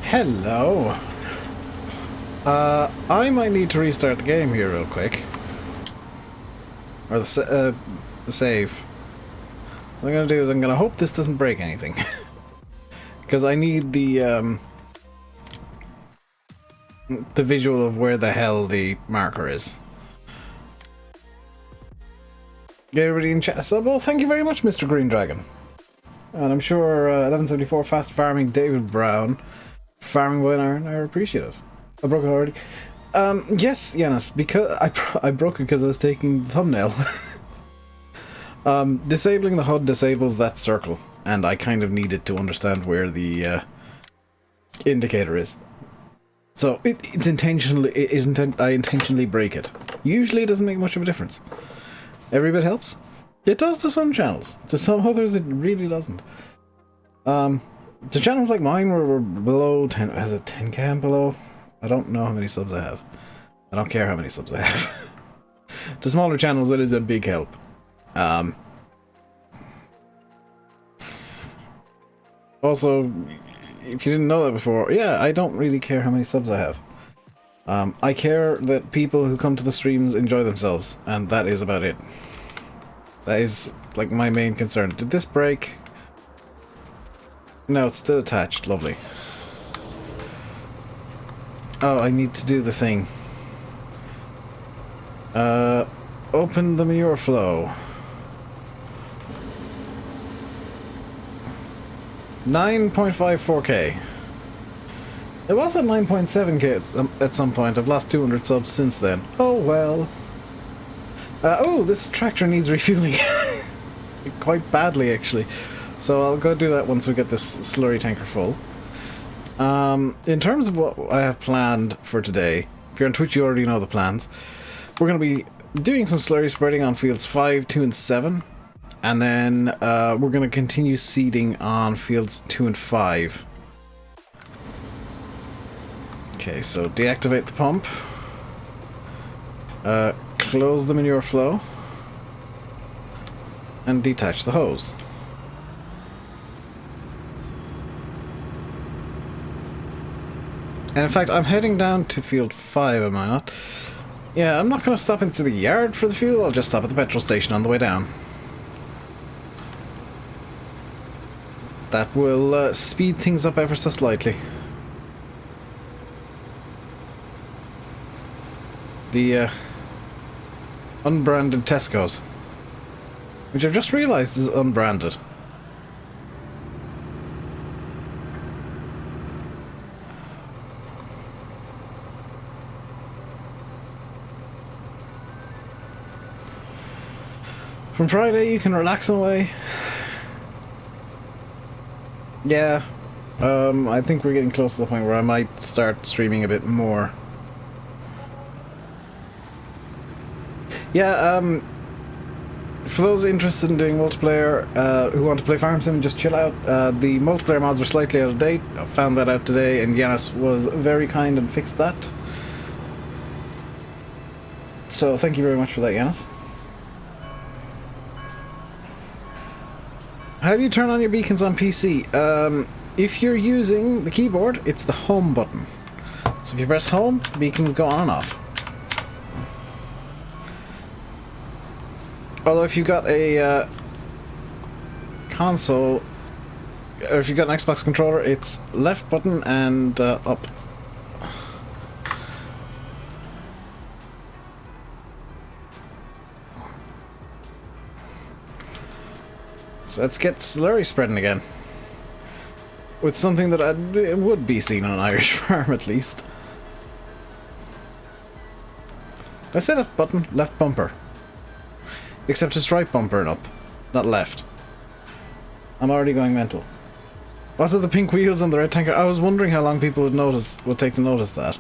Hello. I might need to restart the game here real quick. Or the save. What I'm gonna do is I'm gonna hope this doesn't break anything. Because I need the visual of where the hell the marker is. Get everybody in chat. So, well, thank you very much, Mr. Green Dragon. And I'm sure 1174 Fast Farming David Brown, Farming Boy and Iron are appreciative. I broke it already. Yes, Yanis, because I broke it because I was taking the thumbnail. Disabling the HUD disables that circle, and I kind of needed to understand where the indicator is. So it's intentionally. I intentionally break it. Usually, it doesn't make much of a difference. Every bit helps. It does to some channels. To some others, it really doesn't. To channels like mine where we're below 10, is it 10k and below? I don't know how many subs I have. I don't care how many subs I have. To smaller channels, it is a big help. Also, if you didn't know that before, yeah, I don't really care how many subs I have. I care that people who come to the streams enjoy themselves, and that is about it. That is, like, my main concern. Did this break? No, it's still attached. Lovely. Oh, I need to do the thing. Open the manure flow. 9.54k. It was at 9.7k at some point. I've lost 200 subs since then. Oh well. Oh, this tractor needs refueling. Quite badly, actually. So I'll go do that once we get this slurry tanker full. In terms of what I have planned for today, if you're on Twitch you already know the plans. We're going to be doing some slurry spreading on fields 5, 2 and 7. And then we're going to continue seeding on fields 2 and 5. Okay, so deactivate the pump. Close the manure flow. And detach the hose. And in fact, I'm heading down to field 5, am I not? Yeah, I'm not going to stop into the yard for the fuel, I'll just stop at the petrol station on the way down. That will speed things up ever so slightly. The unbranded Tesco's, which I've just realised is unbranded. From Friday you can relax away. Yeah, I think we're getting close to the point where I might start streaming a bit more. Yeah, for those interested in doing multiplayer, who want to play Farm Sim, just chill out. The multiplayer mods are slightly out of date. I found that out today, and Yanis was very kind and fixed that. So thank you very much for that, Yanis. How do you turn on your beacons on PC? If you're using the keyboard, it's the home button. So if you press home, the beacons go on and off. Although if you've got a console, or if you've got an Xbox controller, it's left button and up. So let's get slurry spreading again. With something that would be seen on an Irish farm, at least. I said left button, left bumper. Except it's right bumper and up, not left. I'm already going mental. What are the pink wheels on the red tanker? I was wondering how long people would take to notice that.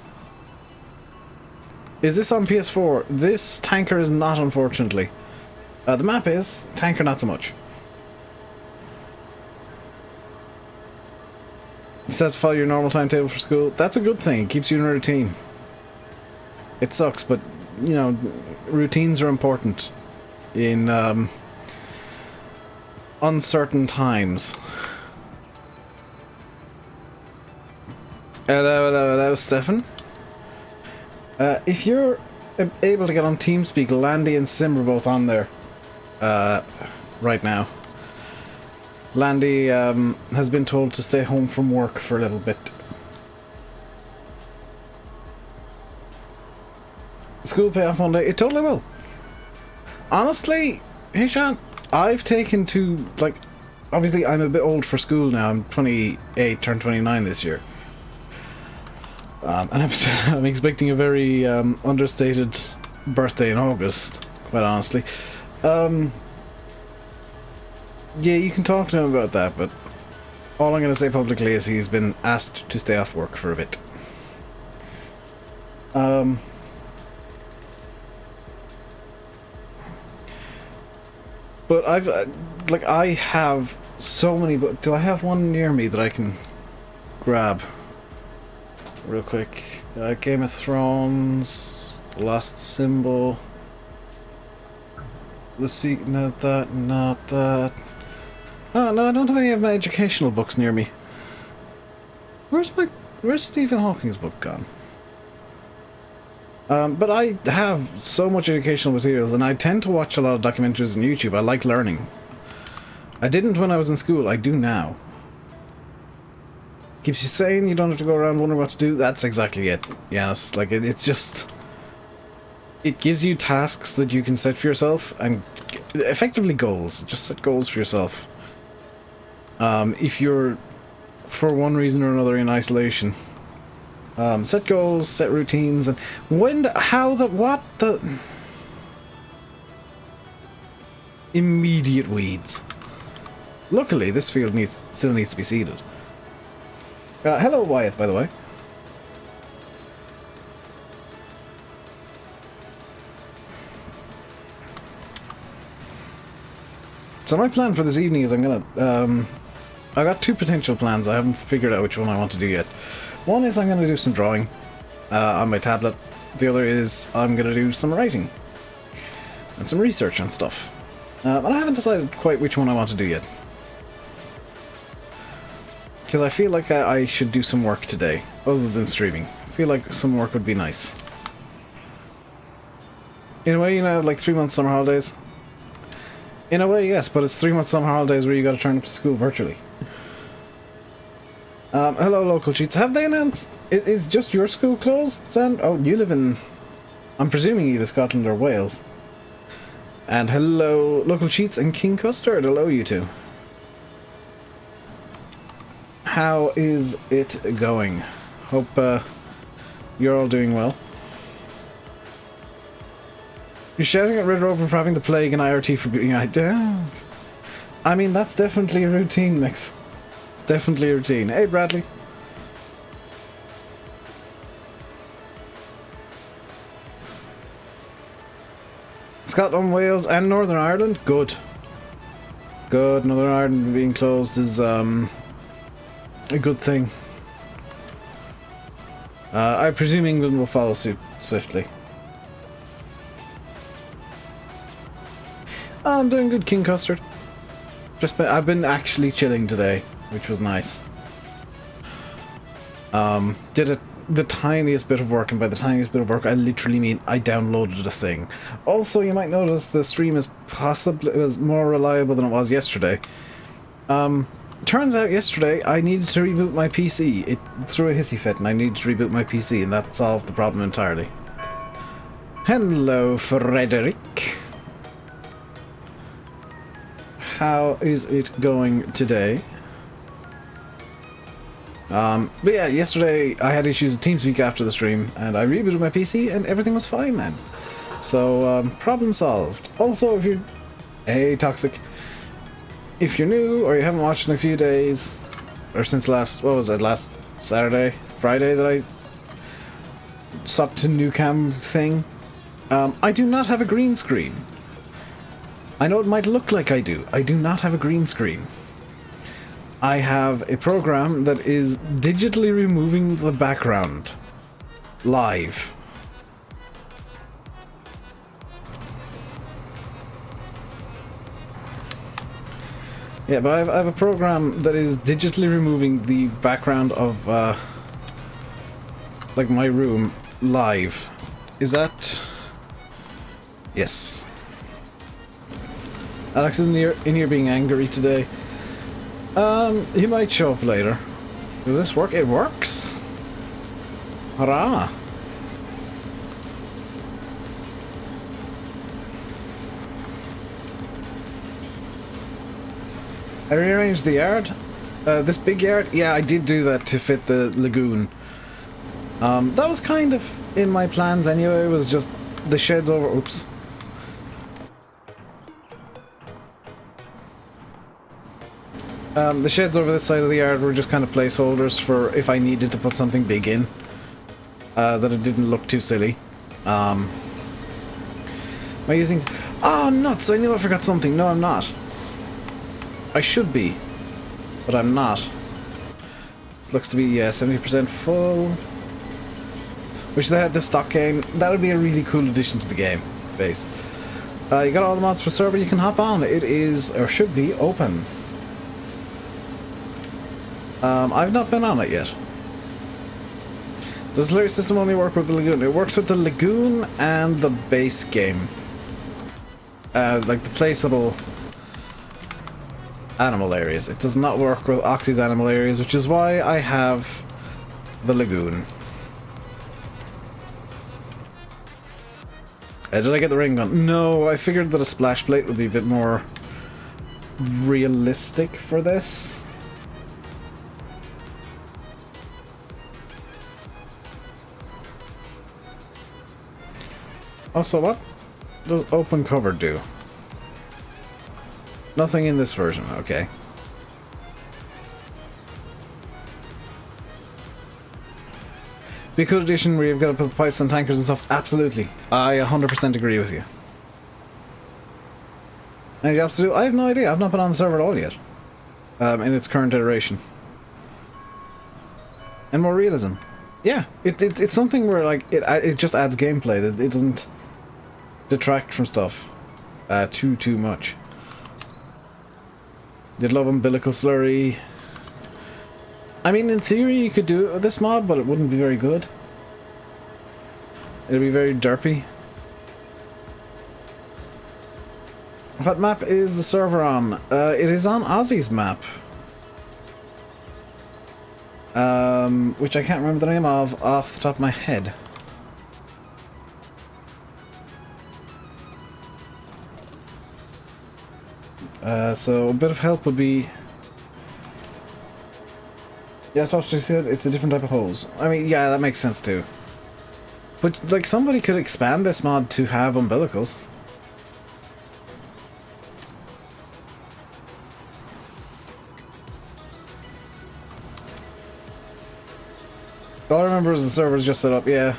Is this on PS4? This tanker is not, unfortunately. The map is, tanker not so much. Instead, follow your normal timetable for school. That's a good thing. It keeps you in a routine. It sucks, but, you know, routines are important in uncertain times. Hello, hello, hello, Stefan. If you're able to get on TeamSpeak, Landy and Sim are both on there right now. Landy has been told to stay home from work for a little bit. School pay off one day? It totally will. Honestly, Hishan, I've taken to, like, obviously I'm a bit old for school now. I'm 28, turned 29 this year. And I'm expecting a very understated birthday in August, quite honestly. Yeah, you can talk to him about that, but all I'm going to say publicly is he's been asked to stay off work for a bit. But I have so many books. Do I have one near me that I can grab real quick? Game of Thrones, The Last Symbol, not that. Oh no, I don't have any of my educational books near me. Where's Stephen Hawking's book gone? But I have so much educational materials, and I tend to watch a lot of documentaries on YouTube. I like learning. I didn't when I was in school, I do now. Keeps you sane, you don't have to go around wondering what to do. That's exactly it. Yeah, it's like, it's just... It gives you tasks that you can set for yourself, and effectively goals. Just set goals for yourself. If you're, for one reason or another, in isolation. Set goals, set routines, and immediate weeds. Luckily, this field still needs to be seeded. Hello, Wyatt, by the way. So my plan for this evening is I'm gonna, I got two potential plans. I haven't figured out which one I want to do yet. One is I'm gonna do some drawing on my tablet. The other is I'm gonna do some writing and some research on stuff. But I haven't decided quite which one I want to do yet. Because I feel like I should do some work today, other than streaming. I feel like some work would be nice. In a way, you know, like 3 months summer holidays. In a way, yes, but it's 3 months summer holidays where you got to turn up to school virtually. Hello, local cheats. Have they announced? Is just your school closed, son? Oh, you live in... I'm presuming either Scotland or Wales. And hello, local cheats and King Custard. Hello, you two. How is it going? Hope you're all doing well. You're shouting at Red Rover for having the plague and IRT for being... I mean, that's definitely a routine mix. It's definitely a routine. Hey, Bradley. Scotland, Wales, and Northern Ireland? Good. Good. Northern Ireland being closed is, a good thing. I presume England will follow suit swiftly. Oh, I'm doing good, King Custard. I've been actually chilling today, which was nice. Did the tiniest bit of work, and by the tiniest bit of work, I literally mean I downloaded a thing. Also, you might notice the stream is more reliable than it was yesterday. Turns out yesterday I needed to reboot my PC. It threw a hissy fit, and I needed to reboot my PC, and that solved the problem entirely. Hello, Frederick. How is it going today? But yeah, yesterday I had issues with TeamSpeak after the stream, and I rebooted my PC, and everything was fine then. So, problem solved. Also, if you're... Hey, Toxic. If you're new, or you haven't watched in a few days, or since last... What was it? Last Saturday? Friday that I stopped to new cam thing? I do not have a green screen. I know it might look like I do. I do not have a green screen. I have a program that is digitally removing the background. Live. Yeah, but I have a program that is digitally removing the background of like my room live. Is that... Yes. Alex isn't in here being angry today. He might show up later. Does this work? It works! Hurrah! I rearranged the yard. This big yard? Yeah, I did do that to fit the lagoon. That was kind of in my plans anyway. It was just the sheds over... Oops. The sheds over this side of the yard were just kind of placeholders for if I needed to put something big in. That it didn't look too silly. Am I using... Oh, nuts! I knew I forgot something. No, I'm not. I should be. But I'm not. This looks to be, 70% full. Wish they had the stock game. That would be a really cool addition to the game base. You got all the mods for server, you can hop on. It is, or should be, open. I've not been on it yet. Does the Hilarious system only work with the Lagoon? It works with the Lagoon and the base game. Like the placeable animal areas. It does not work with Oxy's animal areas, which is why I have the Lagoon. Did I get the ring gun? No, I figured that a splash plate would be a bit more realistic for this. Also, what does open cover do? Nothing in this version, okay. Be a cool addition where you've got to put pipes and tankers and stuff. Absolutely. I 100% agree with you. Any jobs to do? I have no idea. I've not been on the server at all yet. In its current iteration. And more realism. Yeah, it's something where like it just adds gameplay. It doesn't detract from stuff too much. You'd love umbilical slurry. I mean, in theory, you could do it with this mod, but it wouldn't be very good. It'd be very derpy. What map is the server on? It is on Ozzy's map. Which I can't remember the name of off the top of my head. So a bit of help would be... Yeah, that's what she said, it's a different type of hose. I mean, yeah, that makes sense too. But, like, somebody could expand this mod to have umbilicals. All I remember is the server's just set up, yeah.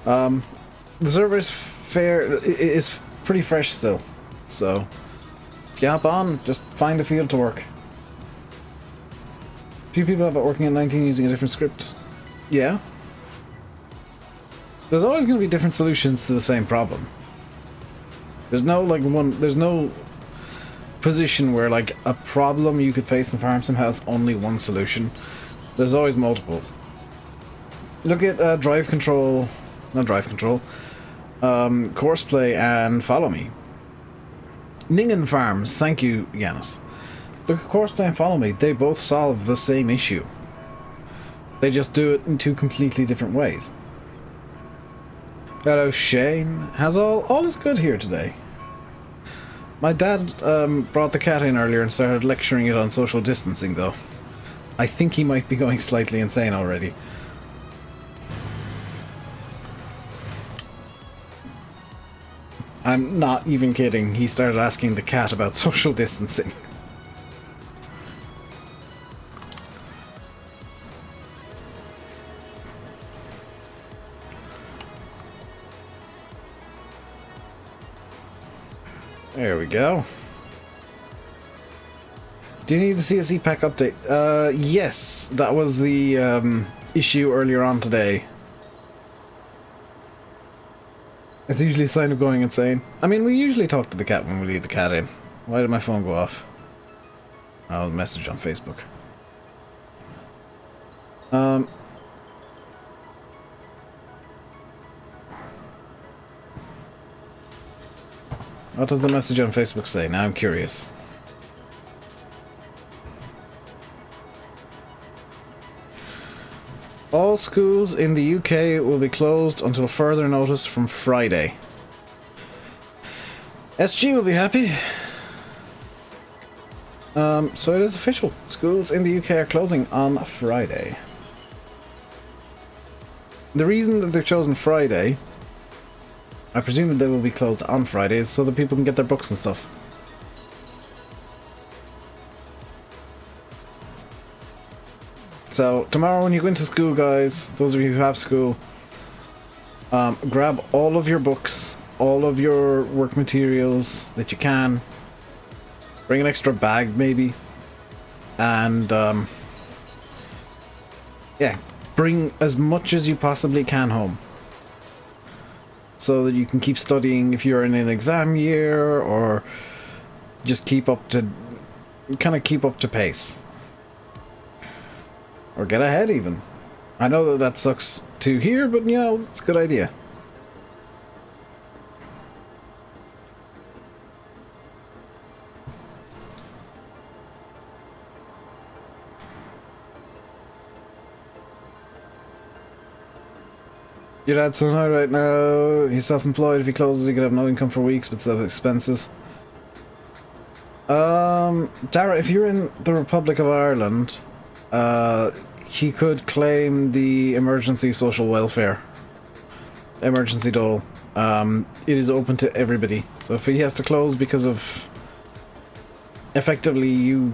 The server is pretty fresh still. So, if you hop on, just find a field to work. Few people have it working at 19 using a different script. Yeah. There's always going to be different solutions to the same problem. There's no, like, there's no position where, like, a problem you could face in Farm Sim has only one solution. There's always multiples. Look at Drive Control, not Drive Control, Courseplay and Follow Me. Ningen Farms, thank you, Yanis. Look at Courseplay and Follow Me, they both solve the same issue. They just do it in two completely different ways. Hello, Shane. How's all is good here today. My dad brought the cat in earlier and started lecturing it on social distancing, though. I think he might be going slightly insane already. I'm not even kidding. He started asking the cat about social distancing. There we go. Do you need the CSE pack update? Yes, that was the issue earlier on today. It's usually a sign of going insane. I mean, we usually talk to the cat when we leave the cat in. Why did my phone go off? Oh, message on Facebook. What does the message on Facebook say? Now I'm curious. All schools in the UK will be closed until further notice from Friday. SG will be happy. So it is official. Schools in the UK are closing on Friday. The reason that they've chosen Friday, I presume that they will be closed on Fridays so that people can get their books and stuff. So tomorrow when you go into school, guys, those of you who have school, grab all of your books, all of your work materials that you can. Bring an extra bag maybe. And yeah, bring as much as you possibly can home. So that you can keep studying if you're in an exam year, or just keep up to pace. Or get ahead even. I know that sucks to hear, but you know, it's a good idea. Your dad's so high right now. He's self-employed. If he closes, he could have no income for weeks, but still have expenses. Dara, if you're in the Republic of Ireland, he could claim the emergency social welfare. Emergency dole. It is open to everybody. So if he has to close because of effectively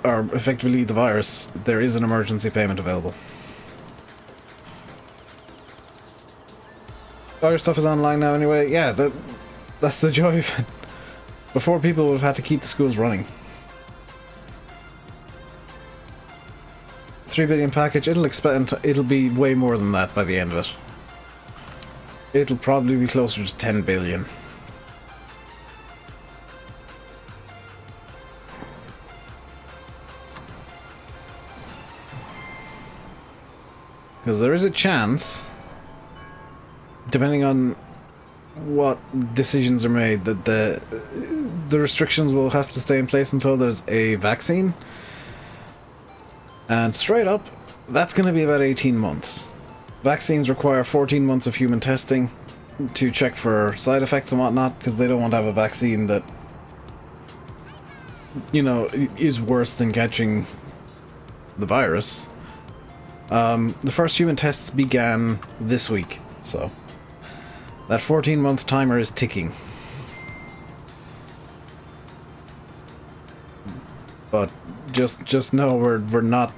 the virus, there is an emergency payment available. All your stuff is online now anyway. Yeah, that's the joy of it. Before, people would have had to keep the schools running. 3 billion package, it'll be way more than that by the end of it. It'll probably be closer to 10 billion. Because there is a chance, depending on what decisions are made, that the restrictions will have to stay in place until there's a vaccine. And straight up, that's going to be about 18 months. Vaccines require 14 months of human testing to check for side effects and whatnot, because they don't want to have a vaccine that, you know, is worse than catching the virus. The first human tests began this week, so that 14-month timer is ticking. But just know we're not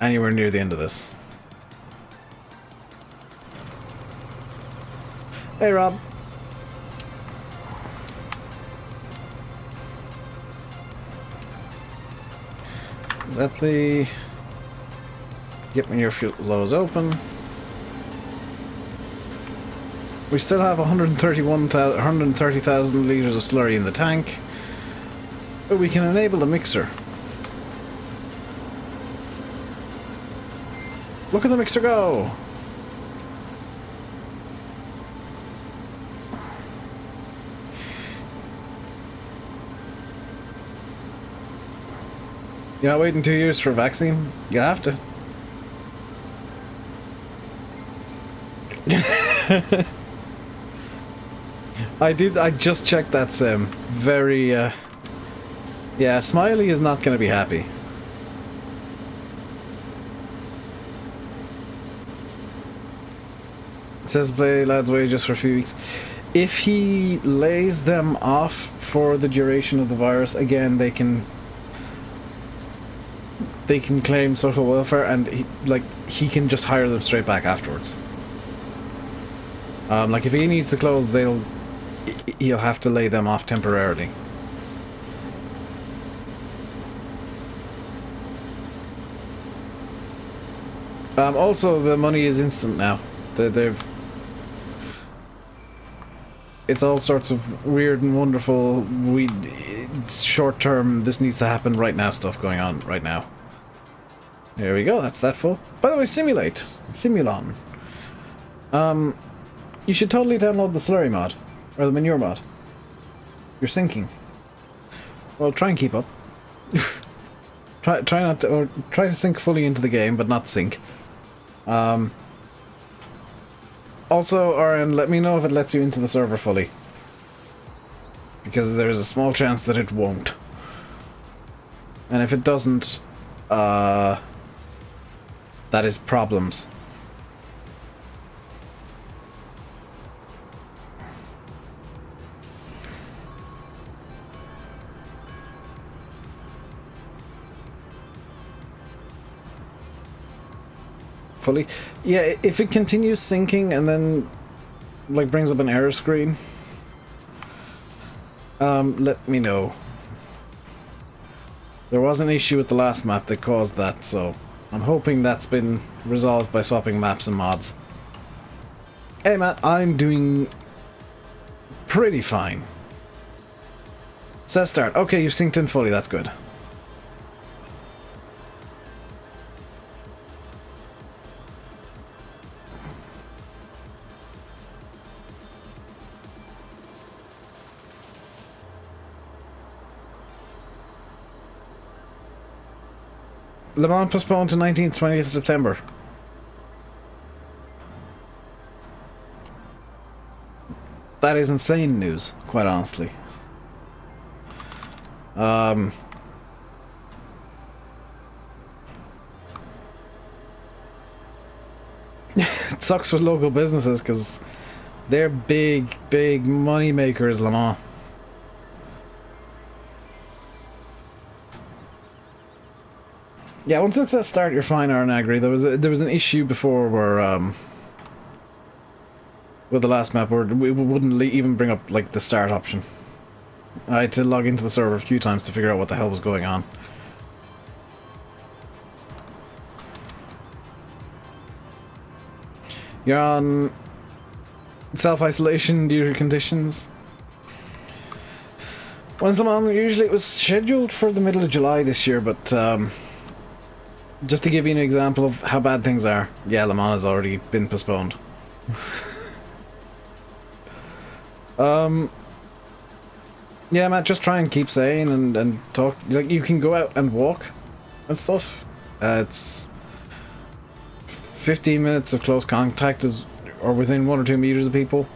anywhere near the end of this. Hey, Rob. Let the get me your fuel lows open. We still have 130,000 liters of slurry in the tank, but we can enable the mixer. Look at the mixer go! You're not waiting 2 years for a vaccine? You have to. I just checked that sim. Very, yeah, Smiley is not gonna be happy. It says play lads' wages for a few weeks. If he lays them off for the duration of the virus, again, they can claim social welfare, and he can just hire them straight back afterwards. Like if he needs to close, he'll have to lay them off temporarily. Also, the money is instant now. It's all sorts of weird and wonderful, short-term, this needs to happen right now stuff going on right now. There we go, that's that full. By the way, Simulon. You should totally download the slurry mod, or the manure mod. You're sinking. Well, try and keep up. try not to, or try to sink fully into the game, but not sink. Also, RN, let me know if it lets you into the server fully. Because there's a small chance that it won't. And if it doesn't, that is problems. Fully. Yeah, if it continues sinking and then like brings up an error screen, let me know. There was an issue with the last map that caused that, so I'm hoping that's been resolved by swapping maps and mods. Hey Matt, I'm doing pretty fine. Says start. Okay, you've synced in fully, that's good. Le Mans postponed to 19th, 20th September. That is insane news, quite honestly. It sucks with local businesses because they're big money makers, Le Mans. Yeah, once it says start, you're fine, Arnagri. There was an issue before where with the last map where we wouldn't even bring up like the start option. I had to log into the server a few times to figure out what the hell was going on. You're on self-isolation due to conditions. When's the mom? Usually it was scheduled for the middle of July this year, but just to give you an example of how bad things are, yeah, Le Mans has already been postponed. Yeah, Matt, just try and keep sane and talk. Like, you can go out and walk and stuff. It's 15 minutes of close contact or within 1 or 2 meters of people,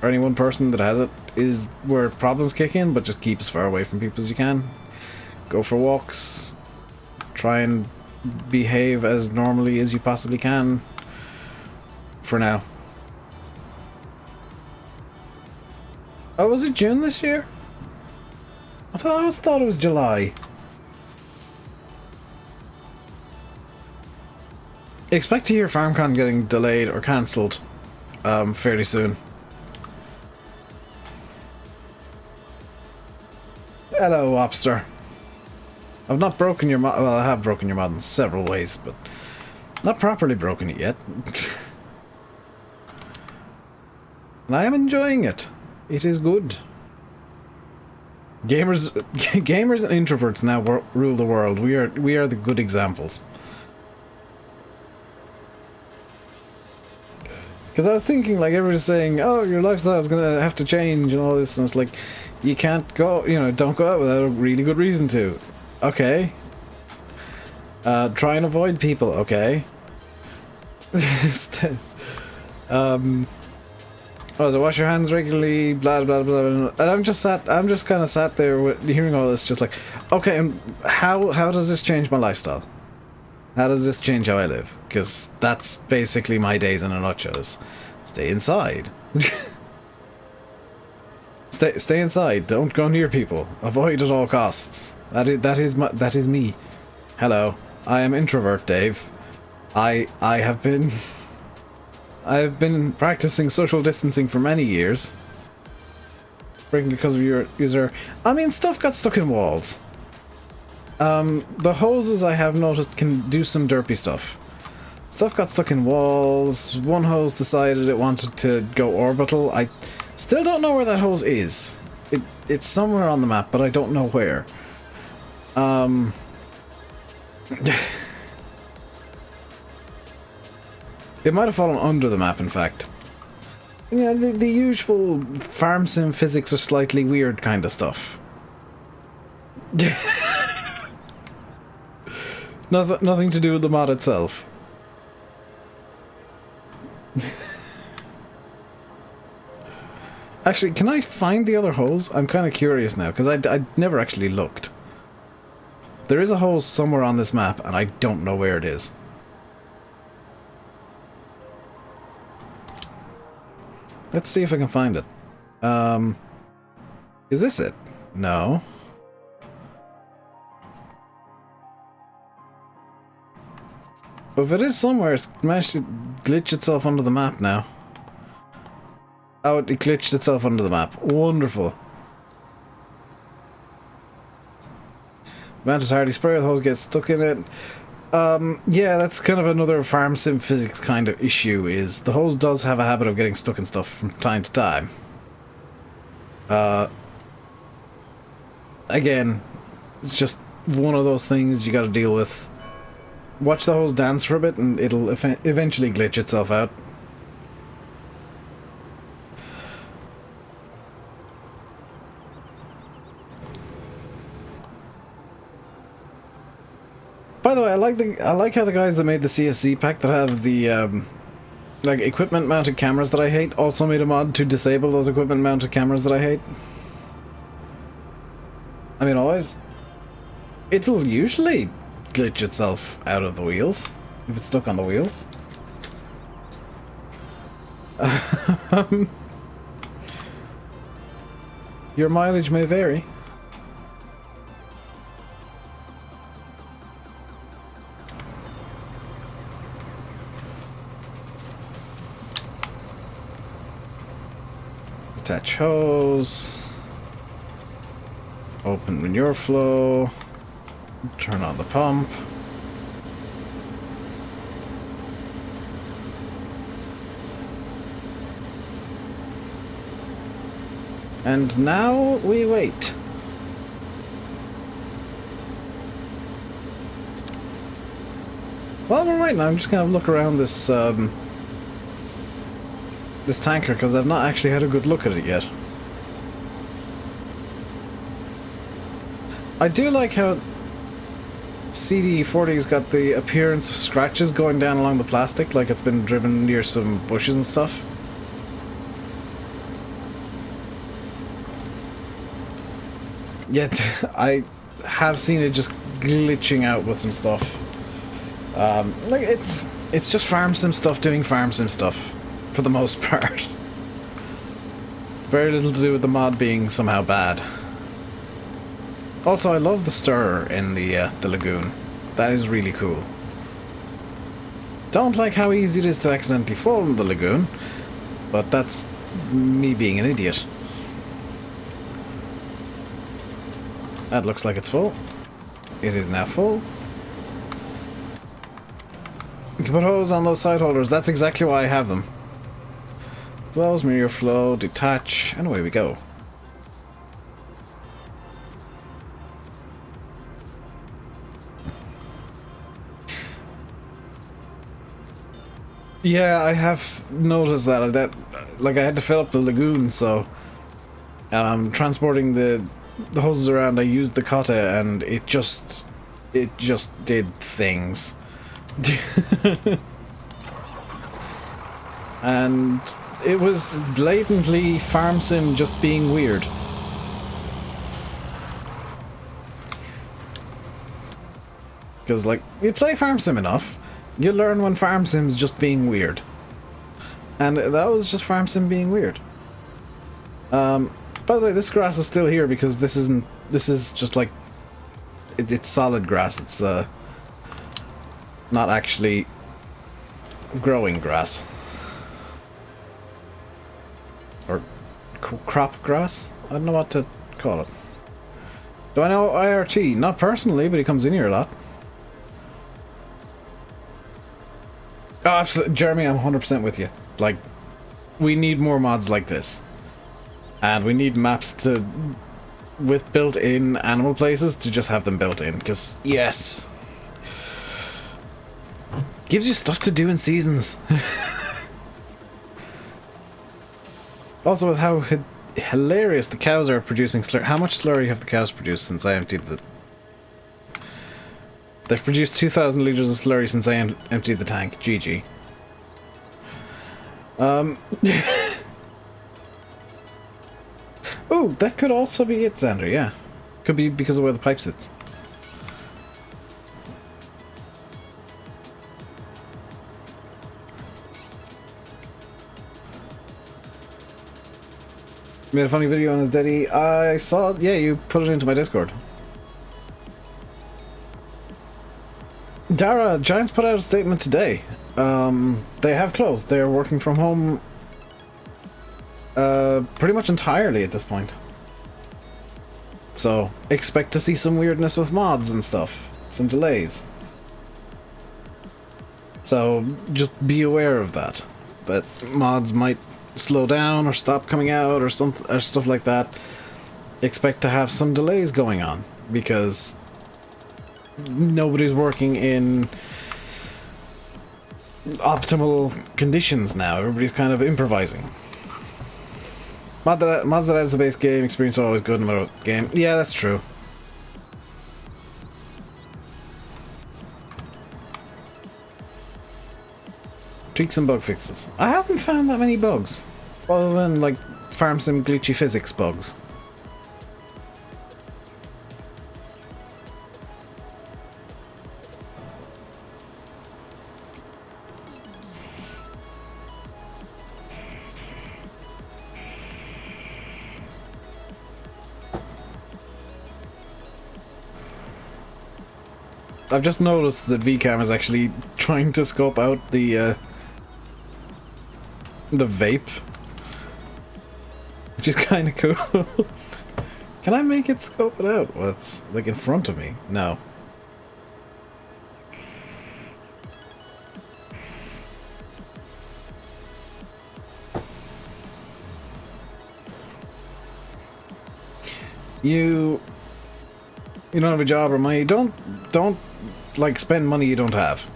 or any one person that has it, is where problems kick in, but just keep as far away from people as you can. Go for walks. Try and behave as normally as you possibly can for now. Oh, was it June this year? I always thought it was July. Expect to hear FarmCon getting delayed or cancelled fairly soon. Hello, Wobster. I've not broken your mod. Well, I have broken your mod in several ways, but not properly broken it yet. And I am enjoying it. It is good. Gamers and introverts now rule the world. We are the good examples. Because I was thinking, like, everyone's saying, oh, your lifestyle is going to have to change and all this, and it's like, you can't go, don't go out without a really good reason to. Okay. Try and avoid people, okay. So wash your hands regularly, blah blah blah blah. And I'm just kind of sat there hearing all this, just like, okay, and how does this change my lifestyle? How does this change how I live? Because that's basically my days in a nutshell. Is stay inside. Stay inside. Don't go near people. Avoid at all costs. That is me. Hello, I am introvert Dave. I have been practicing social distancing for many years. Because of your user. I mean, stuff got stuck in walls. The hoses, I have noticed, can do some derpy stuff. Stuff got stuck in walls. One hose decided it wanted to go orbital. I still don't know where that hose is. It's somewhere on the map, but I don't know where. It might have fallen under the map, in fact. Yeah, the usual farm sim physics are slightly weird kind of stuff. Nothing to do with the mod itself. Actually, can I find the other hose? I'm kind of curious now, because I never actually looked. There is a hose somewhere on this map, and I don't know where it is. Let's see if I can find it. Is this it? No. But if it is somewhere, it's managed to glitch itself onto the map now. Oh, it glitched itself onto the map. Wonderful. Mounted hardy spray, the hose gets stuck in it. Yeah, that's kind of another farm sim physics kind of issue, is the hose does have a habit of getting stuck in stuff from time to time. Again, it's just one of those things you gotta deal with. Watch the hose dance for a bit and it'll eventually glitch itself out. By the way, I like how the guys that made the CSC pack that have the like equipment mounted cameras that I hate also made a mod to disable those equipment mounted cameras that I hate. I mean, always it'll usually glitch itself out of the wheels if it's stuck on the wheels. Your mileage may vary. Attach hose. Open manure flow. Turn on the pump. And now we wait. While we're waiting, I'm just gonna look around this this tanker, because I've not actually had a good look at it yet. I do like how CD40's got the appearance of scratches going down along the plastic, like it's been driven near some bushes and stuff. Yet, I have seen it just glitching out with some stuff. Like, it's just farm sim stuff doing farm sim stuff, for the most part. Very little to do with the mod being somehow bad. Also, I love the stir in the lagoon. That is really cool. Don't like how easy it is to accidentally fall in the lagoon, but that's me being an idiot. That looks like it's full. It is now full. You can put hose on those side holders. That's exactly why I have them. Close, mirror flow, detach, and away we go. Yeah, I have noticed that like I had to fill up the lagoon, so transporting the hoses around, I used the cotta, and it just did things. And it was blatantly farm sim just being weird. Because, like, you play farm sim enough, you learn when farm sim's just being weird. And that was just farm sim being weird. By the way, this grass is still here because this is just like, it's solid grass. It's not actually growing grass. Or crop grass? I don't know what to call it. Do I know IRT? Not personally, but he comes in here a lot. Oh, absolutely. Jeremy, I'm 100% with you. Like, we need more mods like this. And we need maps to, with built-in animal places, to just have them built in. Because, yes. Gives you stuff to do in seasons. Also, with how hilarious the cows are producing slurry. How much slurry have the cows produced since I emptied the... They've produced 2,000 litres of slurry since I emptied the tank. GG. Oh, that could also be it, Xander, yeah. Could be because of where the pipe sits. Made a funny video on his daddy. I saw it. Yeah, you put it into my Discord. Dara, Giants put out a statement today. They have closed. They're working from home pretty much entirely at this point. So, expect to see some weirdness with mods and stuff. Some delays. So, just be aware of that. That mods might slow down or stop coming out or stuff like that. Expect to have some delays going on because nobody's working in optimal conditions now. Everybody's kind of improvising. Mods that adds the base game experience are always good no matter what game. Yeah, that's true. Tweaks and bug fixes. I haven't found that many bugs, other than like farm sim glitchy physics bugs. I've just noticed that VCam is actually trying to scope out the vape, which is kind of cool. Can I make it scope it out? Well, it's like in front of me. No. You don't have a job or money. Don't like spend money you don't have.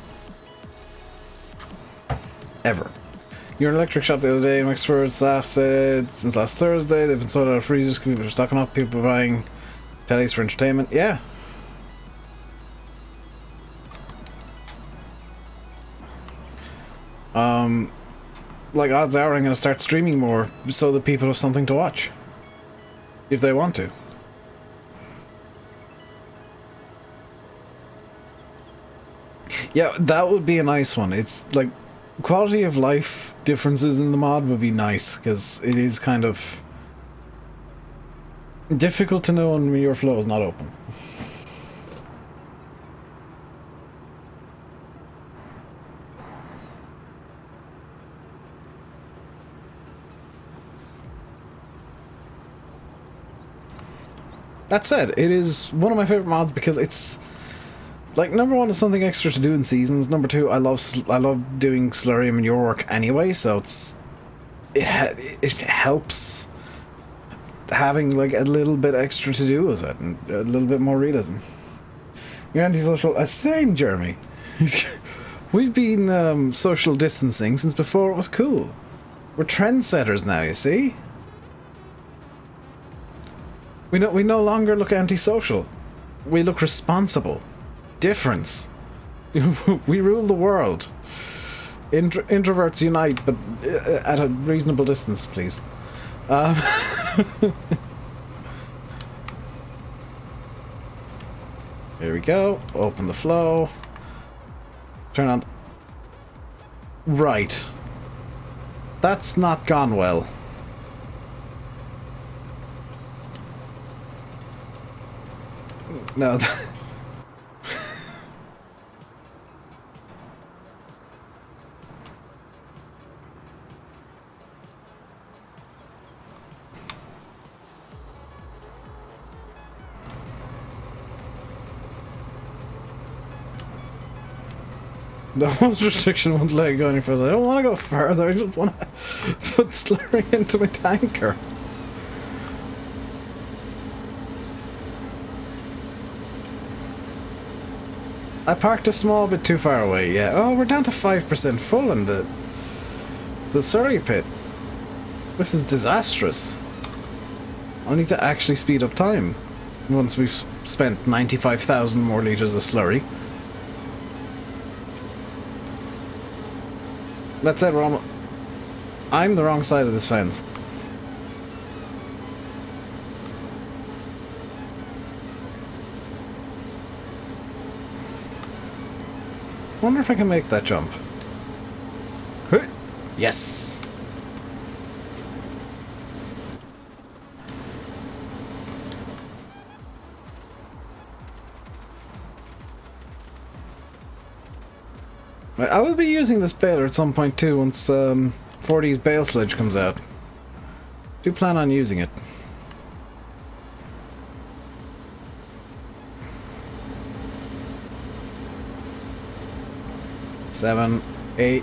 Ever. You're in an electric shop the other day, and expert staff said since last Thursday they've been sold out of freezers, people are stocking up, people are buying tellies for entertainment. Yeah. Like odds are I'm gonna start streaming more so that people have something to watch. If they want to. Yeah, that would be a nice one. It's like quality of life differences in the mod would be nice because it is kind of difficult to know when your flow is not open. That said, it is one of my favorite mods because it's like, number one, it's something extra to do in seasons. Number two, I love doing slurry and manure work anyway, so it helps having like a little bit extra to do with it and a little bit more realism. You're antisocial. Same, Jeremy. We've been social distancing since before it was cool. We're trendsetters now, you see. We no longer look antisocial. We look responsible. Difference. We rule the world. Introverts unite, but at a reasonable distance, please. Here we go. Open the flow. Turn on. Right. That's not gone well. No. The host restriction won't let you go any further. I don't want to go further, I just want to put slurry into my tanker. I parked a small bit too far away, yeah. Oh, we're down to 5% full in the slurry pit. This is disastrous. I need to actually speed up time once we've spent 95,000 more litres of slurry. That's it, I'm the wrong side of this fence. Wonder if I can make that jump. Yes! I will be using this baler at some point too once 40's bale sledge comes out. Do plan on using it. Seven, 8,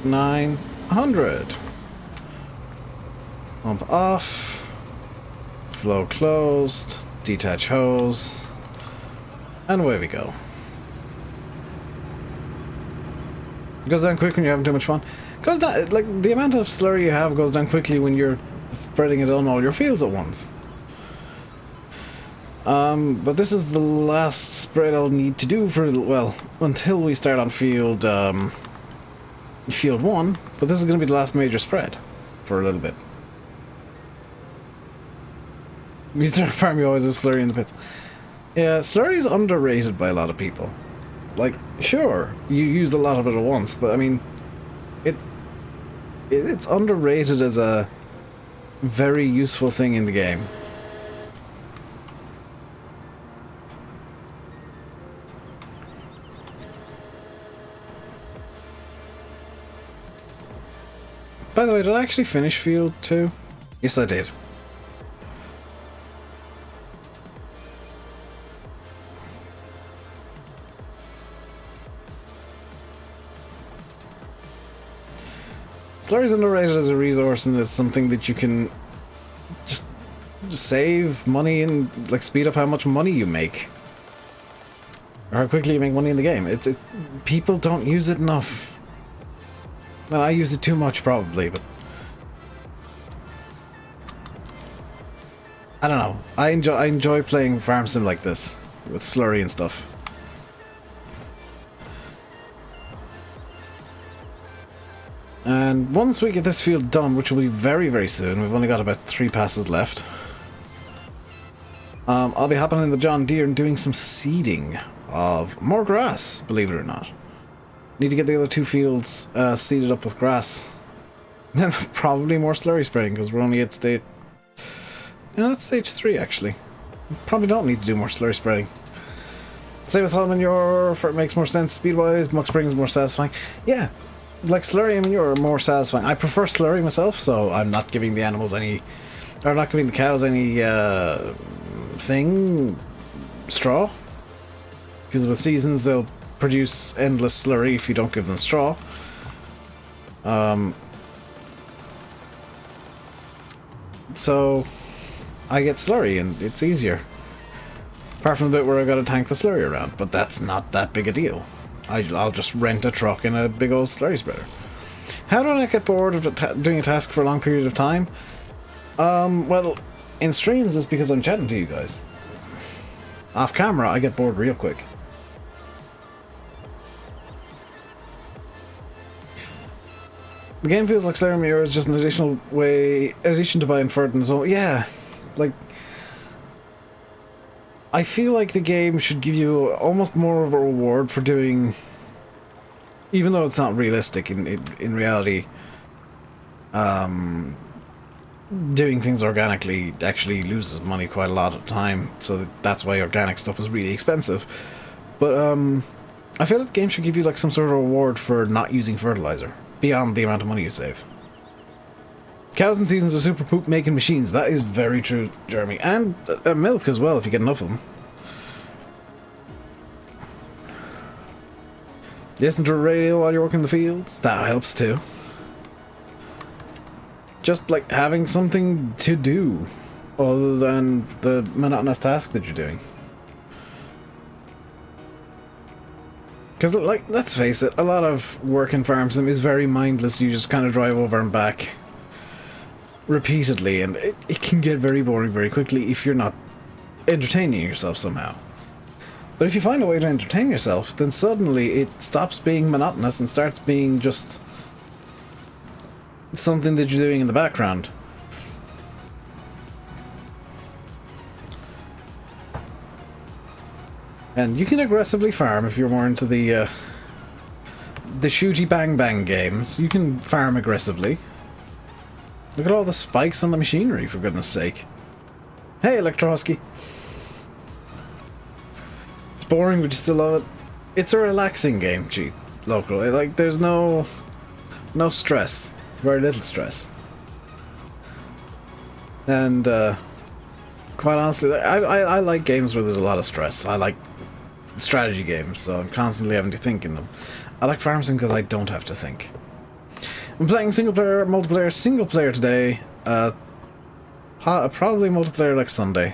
900. Pump off. Flow closed. Detach hose. And away we go. It goes down quick when you're having too much fun. It goes down, like, the amount of slurry you have goes down quickly when you're spreading it on all your fields at once. But this is the last spread I'll need to do for, well, until we start on field 1, but this is going to be the last major spread for a little bit. When you start a farm, you always have slurry in the pits. Yeah, slurry is underrated by a lot of people. Like, sure, you use a lot of it at once, but I mean, it's underrated as a very useful thing in the game. By the way, did I actually finish field 2? Yes, I did. Slurry is underrated as a resource, and it's something that you can just save money and like speed up how much money you make, or how quickly you make money in the game. People don't use it enough, and I use it too much probably. But I don't know. I enjoy playing farm sim like this with slurry and stuff. And once we get this field done, which will be very, very soon, we've only got about 3 passes left, I'll be hopping in the John Deere and doing some seeding of more grass, believe it or not. Need to get the other 2 fields seeded up with grass. Then probably more slurry spreading, because we're only at stage... No, that's stage 3, actually. Probably don't need to do more slurry spreading. Same as Hall Manure, for it makes more sense speed-wise, Muck Spring is more satisfying. Yeah. Like slurry and manure are more satisfying. I prefer slurry myself, so I'm not giving the animals any, or not giving the cows any straw, because with seasons they'll produce endless slurry if you don't give them straw. So I get slurry and it's easier, apart from the bit where I gotta tank the slurry around, but that's not that big a deal. I'll just rent a truck and a big old slurry spreader. How do I get bored of doing a task for a long period of time? Well, in streams it's because I'm chatting to you guys. Off camera, I get bored real quick. The game feels like Slurry Mirror is just an addition to buying Ferd and so yeah, like, I feel like the game should give you almost more of a reward for doing, even though it's not realistic in reality, doing things organically actually loses money quite a lot of the time, so that's why organic stuff is really expensive. But I feel like the game should give you like some sort of reward for not using fertilizer, beyond the amount of money you save. Cows in seasons are super poop making machines. That is very true, Jeremy. And milk as well, if you get enough of them. Listen to the radio while you're working the fields. That helps too. Just like having something to do other than the monotonous task that you're doing. Because, like, let's face it, a lot of work in farm sim is very mindless. You just kind of drive over and back. repeatedly, and it can get very boring very quickly if you're not entertaining yourself somehow. But if you find a way to entertain yourself, then suddenly it stops being monotonous and starts being just something that you're doing in the background. And you can aggressively farm if you're more into the shooty bang bang games. You can farm aggressively. Look at all the spikes on the machinery, for goodness sake. Hey, Electro Husky. It's boring, but you still love it. It's a relaxing game, local. Like, there's no stress. Very little stress. And, quite honestly, I like games where there's a lot of stress. I like strategy games, so I'm constantly having to think in them. I like farm sim because I don't have to think. I'm playing single player, multiplayer, single player today. Probably multiplayer like Sunday.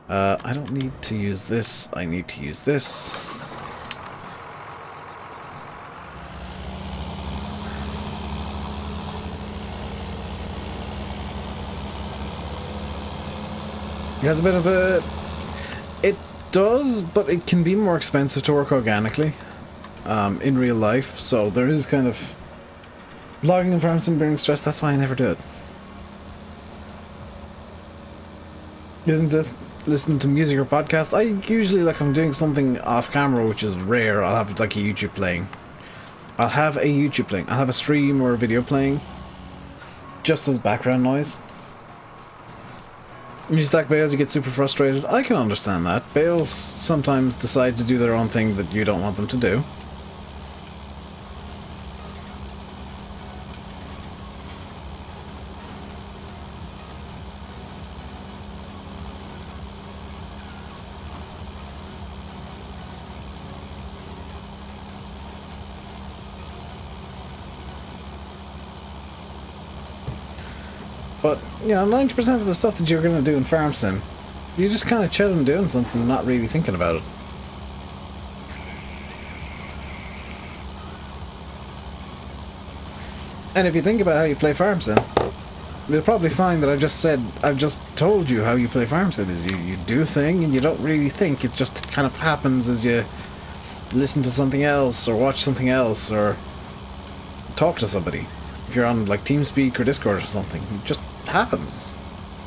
I don't need to use this. I need to use this. It has a bit of a... It does, but it can be more expensive to work organically in real life, so there is kind of logging and farm sim being stressed. That's why I never do it. Isn't this listen to music or podcast? I usually, like, I'm doing something off camera, which is rare. I'll have like a YouTube playing. I'll have a stream or a video playing just as background noise. When you stack bales, you get super frustrated. I can understand that. Bales sometimes decide to do their own thing that you don't want them to do. But, you know, 90% of the stuff that you're going to do in Farm Sim, you're just kind of chilling doing something, not really thinking about it. And if you think about how you play Farm Sim, you'll probably find that I've just told you how you play Farm Sim, is you do a thing and you don't really think, it just kind of happens as you listen to something else, or watch something else, or talk to somebody. If you're on, like, TeamSpeak or Discord or something, it just happens.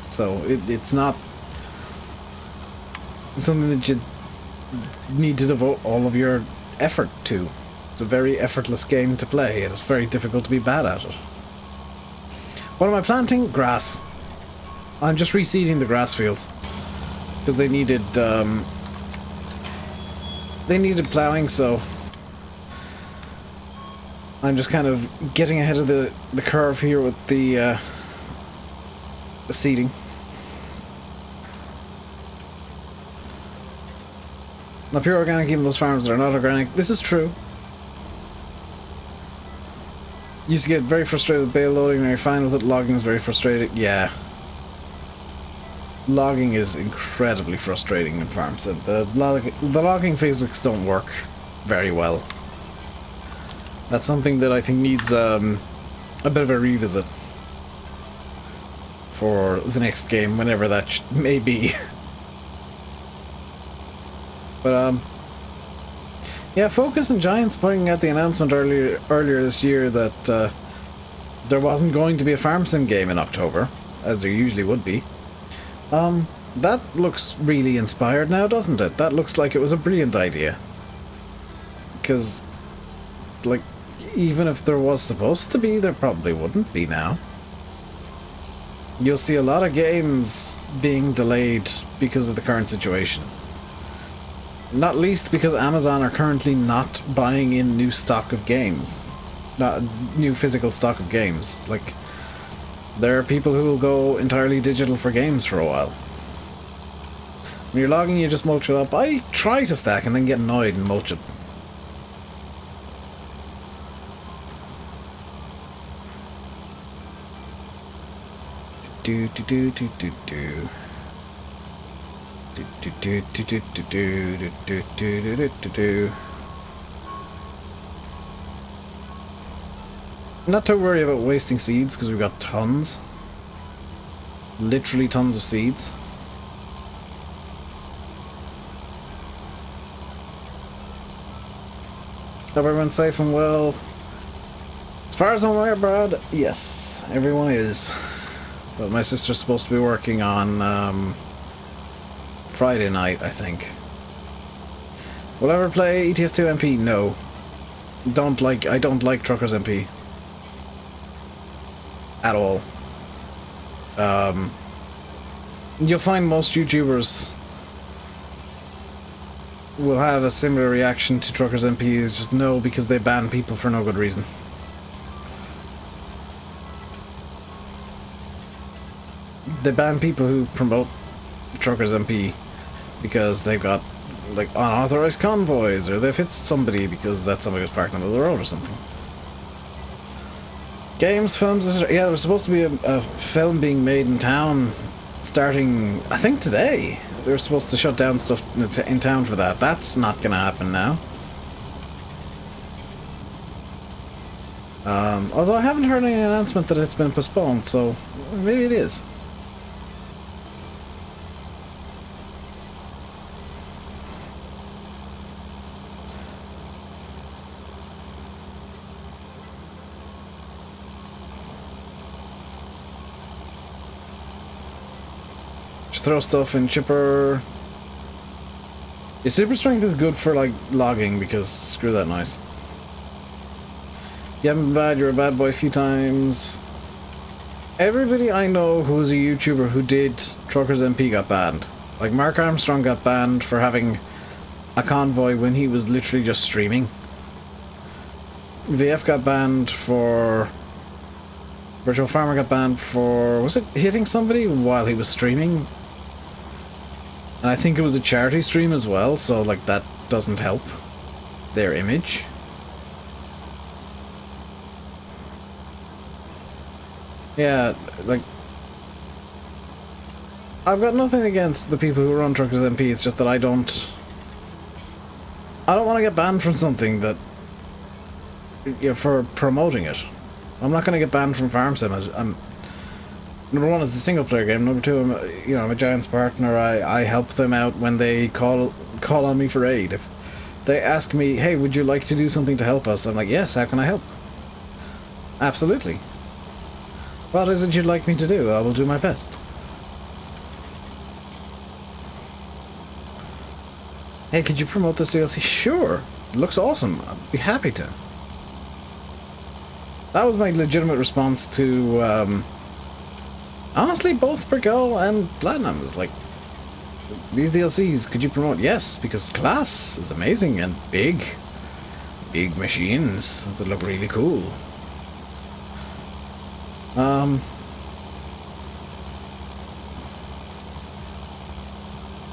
So it's not something that you need to devote all of your effort to. It's a very effortless game to play, and it's very difficult to be bad at it. What am I planting? Grass. I'm just reseeding the grass fields because they needed plowing, so I'm just kind of getting ahead of the curve here with the seeding. Now, pure organic, even those farms that are not organic. This is true. Used to get very frustrated with bale loading, now you're fine with it. Logging is very frustrating. Yeah. Logging is incredibly frustrating in Farm Sim. The logging physics don't work very well. That's something that I think needs a bit of a revisit for the next game, whenever that may be. But yeah, Focus and Giants putting out the announcement earlier this year that there wasn't going to be a Farm Sim game in October, as there usually would be. That looks really inspired now, doesn't it? That looks like it was a brilliant idea. Because, like, even if there was supposed to be, there probably wouldn't be now. You'll see a lot of games being delayed because of the current situation. Not least because Amazon are currently not buying in new stock of games. Not new physical stock of games. Like, there are people who will go entirely digital for games for a while. When you're logging, you just mulch it up. I try to stack and then get annoyed and mulch it. Do do do do do do. Do do do do do do do do do do do do. Not to worry about wasting seeds, because we've got tons. Literally tons of seeds. Hope everyone's safe and well. As far as I'm aware, Brad, yes, everyone is. But my sister's supposed to be working on Friday night, I think. Will I ever play ETS2 MP? No. I don't like Truckers MP. At all. You'll find most YouTubers will have a similar reaction to Truckers MPs, just no, because they ban people for no good reason. They ban people who promote Truckers MP because they've got like unauthorized convoys, or they've hit somebody because that somebody was parked on the road or something. Games, films, yeah, there's supposed to be a film being made in town starting, I think, today. They're supposed to shut down stuff in town for that. That's not gonna happen now. Although I haven't heard any announcement that it's been postponed, so maybe it is. Just throw stuff in chipper. Your super strength is good for like logging, because screw that noise. You haven't been bad, you're a bad boy a few times. Everybody I know who's a YouTuber who did Truckers MP got banned. Like Mark Armstrong got banned for having a convoy when he was literally just streaming. VF got banned for... Virtual Farmer got banned for... was it hitting somebody while he was streaming? And I think it was a charity stream as well, so like that doesn't help their image. Yeah, like, I've got nothing against the people who run Truckers MP, it's just that I don't want to get banned from something that, you know, for promoting it. I'm not going to get banned from Farm Sim. Number one, it's a single player game. Number two, I'm a Giants partner. I help them out when they call on me for aid. If they ask me, hey, would you like to do something to help us? I'm like, yes, how can I help? Absolutely. What is it you'd like me to do? I will do my best. Hey, could you promote this DLC? Sure. It looks awesome. I'd be happy to. That was my legitimate response to, honestly, both Briggle and Platinum. Was like, these DLCs, could you promote? Yes, because class is amazing and big. Big machines that look really cool.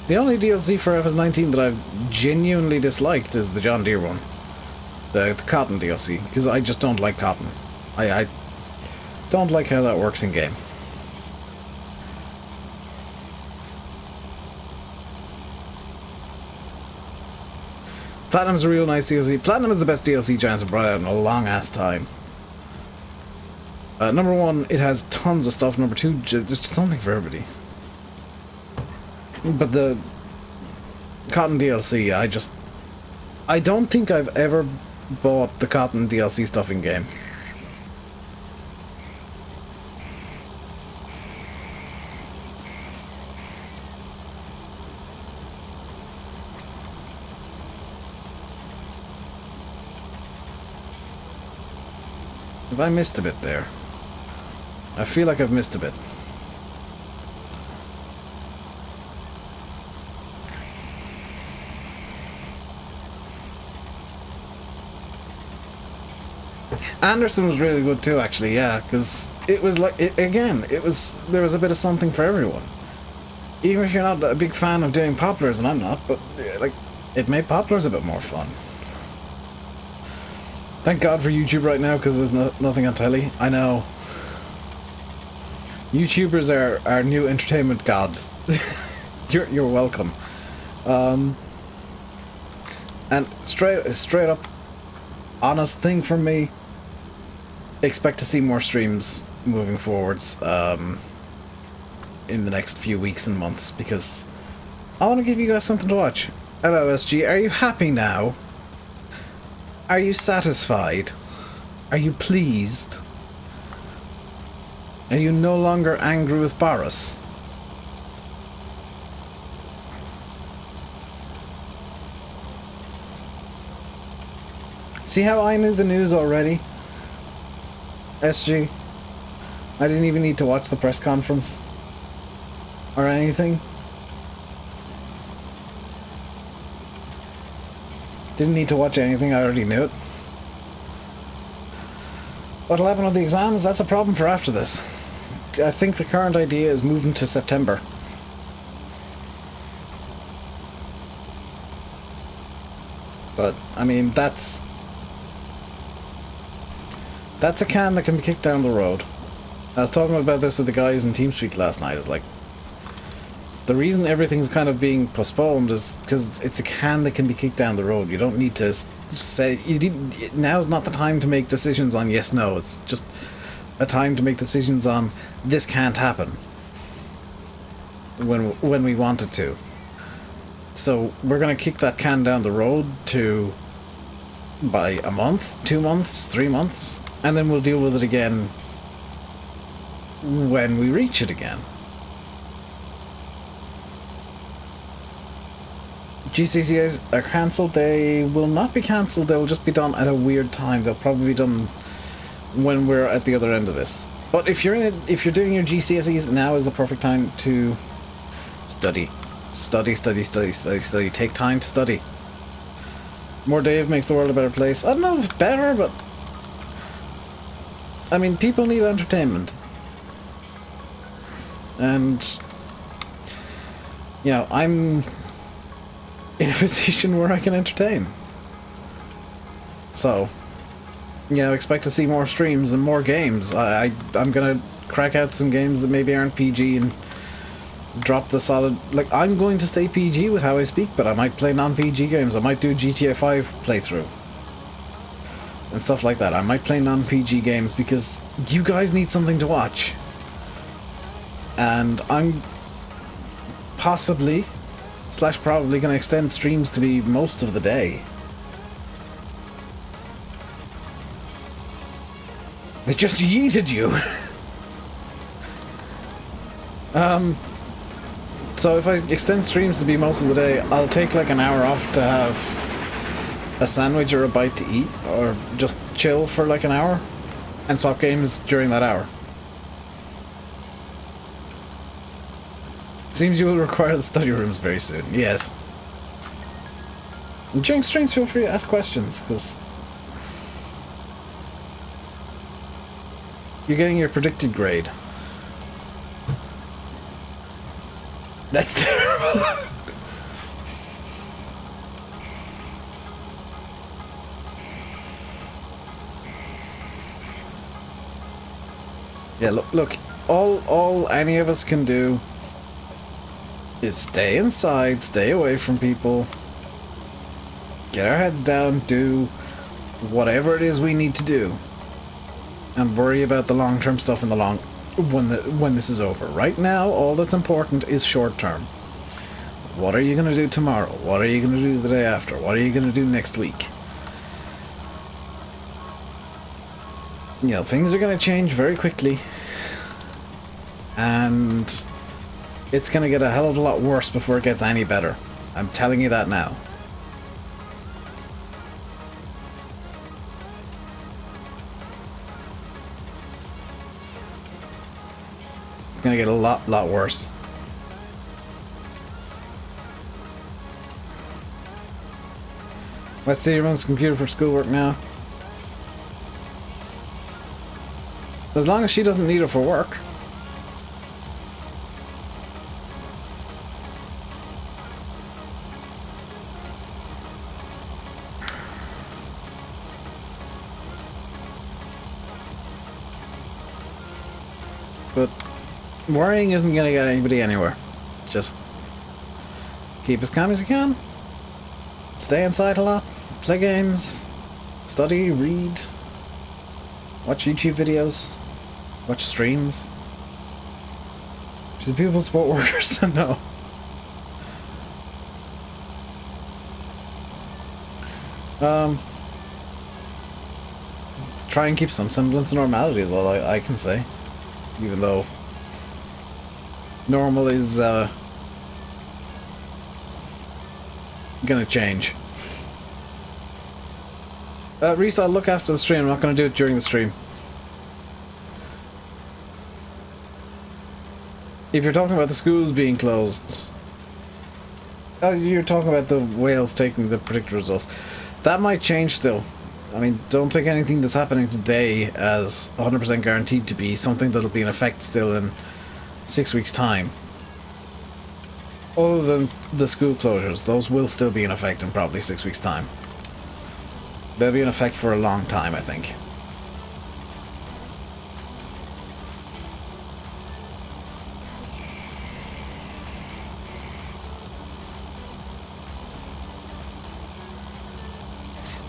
The only DLC for FS19 that I've genuinely disliked is the John Deere one. The Cotton DLC, because I just don't like Cotton. I don't like how that works in game. Platinum's a real nice DLC. Platinum is the best DLC Giants have brought out in a long ass time. Number one, it has tons of stuff. Number two, there's just something for everybody. But the Cotton DLC, I don't think I've ever bought the Cotton DLC stuff in game. Have I missed a bit there? I feel like I've missed a bit. Anderson was really good too, actually, yeah, because it was like, there was a bit of something for everyone. Even if you're not a big fan of doing poplars, and I'm not, but like, it made poplars a bit more fun. Thank God for YouTube right now, because there's nothing on telly. I know. YouTubers are new entertainment gods. You're welcome. And straight up, honest thing from me. expect to see more streams moving forwards in the next few weeks and months, because I want to give you guys something to watch. Hello, SG. Are you happy now? Are you satisfied? Are you pleased? Are you no longer angry with Boris? See how I knew the news already? SG. I didn't even need to watch the press conference. Or anything. Didn't need to watch anything, I already knew it. What'll happen with the exams? That's a problem for after this. I think the current idea is moving to September. But, I mean, that's a can that can be kicked down the road. I was talking about this with the guys in TeamSpeak last night. It's like, the reason everything's kind of being postponed is because it's a can that can be kicked down the road. You don't need to say... now's not the time to make decisions on yes, no. It's just a time to make decisions on this can't happen when we want it to. So we're going to kick that can down the road to by a month, 2 months, 3 months, and then we'll deal with it again when we reach it again. GCCAs are cancelled. They will not be cancelled. They will just be done at a weird time. They'll probably be done when we're at the other end of this. But if you're in it, if you're doing your GCSEs, now is the perfect time to study. Study, study, study, study, study. Take time to study. More Dave makes the world a better place. I don't know if better, but I mean, people need entertainment. And you know, I'm in a position where I can entertain. So, you know, expect to see more streams and more games. I'm gonna crack out some games that maybe aren't PG and drop the solid... Like, I'm going to stay PG with how I speak, but I might play non-PG games. I might do GTA 5 playthrough. And stuff like that. I might play non-PG games because you guys need something to watch. And I'm possibly... / probably going to extend streams to be most of the day. They just yeeted you! So if I extend streams to be most of the day, I'll take like an hour off to have a sandwich or a bite to eat, or just chill for like an hour, and swap games during that hour. Seems you will require the study rooms very soon. Yes. And during streams, feel free to ask questions, because you're getting your predicted grade. That's terrible. Yeah, look, all any of us can do is stay inside, stay away from people, get our heads down, do whatever it is we need to do, and worry about the long-term stuff in the when this is over. Right now, all that's important is short-term. What are you going to do tomorrow? What are you going to do the day after? What are you going to do next week? You know, things are going to change very quickly, and it's going to get a hell of a lot worse before it gets any better. I'm telling you that now. It's going to get a lot worse. Let's see your mom's computer for schoolwork now. As long as she doesn't need it for work. But worrying isn't going to get anybody anywhere. Just keep as calm as you can. Stay inside a lot. Play games. Study. Read. Watch YouTube videos? Watch streams? Should people support workers? No. Try and keep some semblance of normality is all I can say. Even though normal is gonna change. Reese, I'll look after the stream. I'm not gonna do it during the stream. If you're talking about the schools being closed, you're talking about the Wales taking the predicted results. That might change still. I mean, don't take anything that's happening today as 100% guaranteed to be something that'll be in effect still in 6 weeks' time. Other than the school closures, those will still be in effect in probably 6 weeks' time. They'll be in effect for a long time, I think.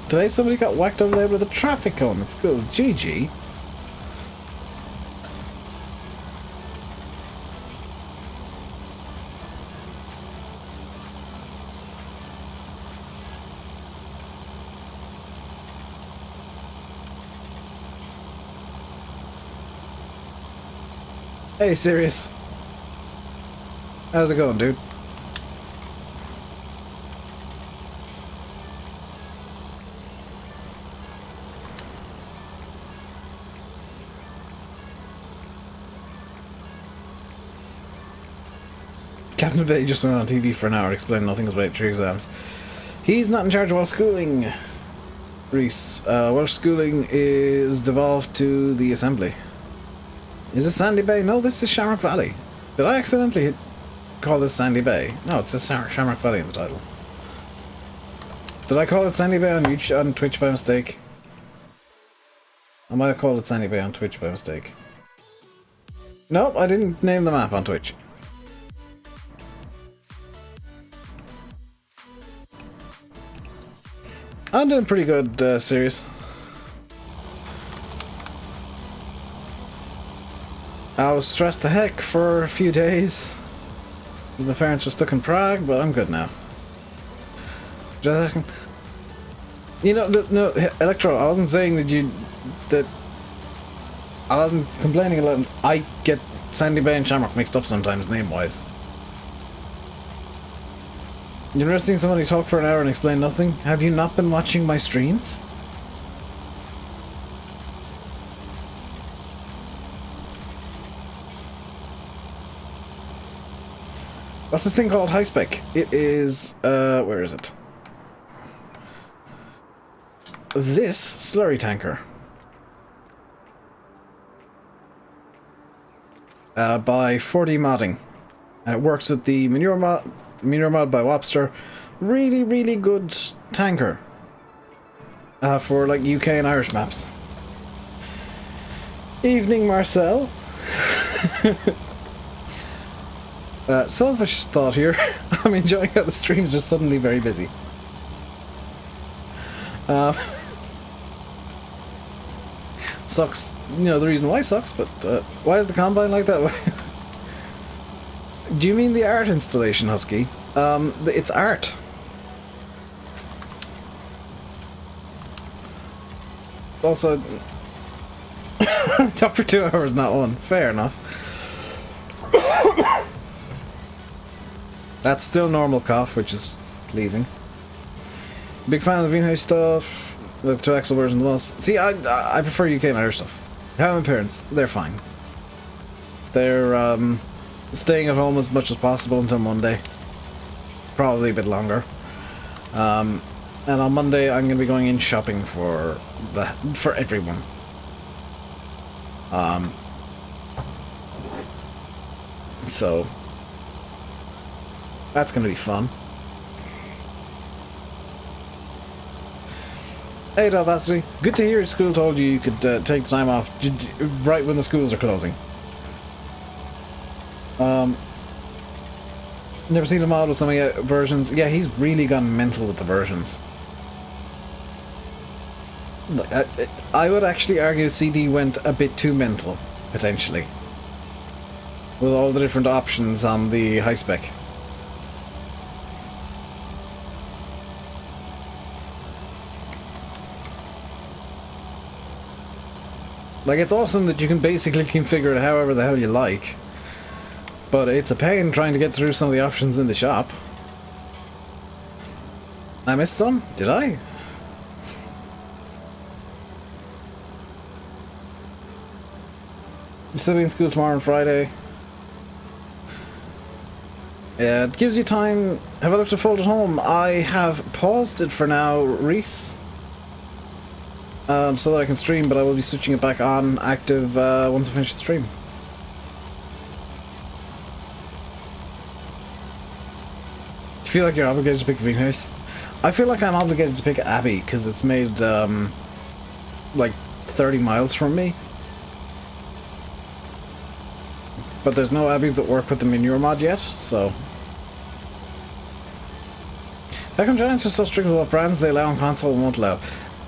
Today somebody got whacked over there with a traffic cone at school. GG. Hey, Sirius. How's it going, dude? Captain Bay just went on TV for an hour to explain nothing about 3 exams. He's not in charge of Welsh schooling, Reese. Welsh schooling is devolved to the Assembly. Is this Sandy Bay? No, this is Shamrock Valley. Did I accidentally call this Sandy Bay? No, it says Shamrock Valley in the title. Did I call it Sandy Bay on Twitch by mistake? I might have called it Sandy Bay on Twitch by mistake. Nope, I didn't name the map on Twitch. I'm doing pretty good, Sirius. I was stressed to heck for a few days. My parents were stuck in Prague, but I'm good now. Just, you know, no, Electro, I wasn't saying that I wasn't complaining a lot. I get Sandy Bay and Shamrock mixed up sometimes, name-wise. You never seen somebody talk for an hour and explain nothing? Have you not been watching my streams? What's this thing called HiSpec? It is, where is it? This slurry tanker. By 4D modding. And it works with the manure mod by Wobster. Really, really good tanker. For like UK and Irish maps. Evening, Marcel. Selfish thought here. I'm enjoying how the streams are suddenly very busy. Sucks. You know the reason why sucks, but why is the combine like that? Do you mean the art installation, Husky? It's art. Also, talk for 2 hours, not one. Fair enough. That's still normal cough, which is pleasing. Big fan of the Vino stuff. The 2XL version the most. See, I prefer UK and Irish stuff. How are my parents? They're fine. They're staying at home as much as possible until Monday. Probably a bit longer. And on Monday I'm going to be going in shopping for everyone. So that's going to be fun. Hey, Dalvasity. Good to hear your school told you could take the time off right when the schools are closing. Never seen a mod with some of the versions. Yeah, he's really gone mental with the versions. Like, I would actually argue CD went a bit too mental, potentially. With all the different options on the HiSpec. Like, it's awesome that you can basically configure it however the hell you like. But it's a pain trying to get through some of the options in the shop. I missed some? Did I? You still be in school tomorrow and Friday? Yeah, it gives you time. Have I looked at Fold at Home? I have paused it for now, Reese. So that I can stream, but I will be switching it back on active once I finish the stream. You feel like you're obligated to pick Venus? I feel like I'm obligated to pick Abby, because it's made, like, 30 miles from me. But there's no Abbies that work with the manure mod yet, so... How come Giants are so strict with what brands they allow on console and won't allow?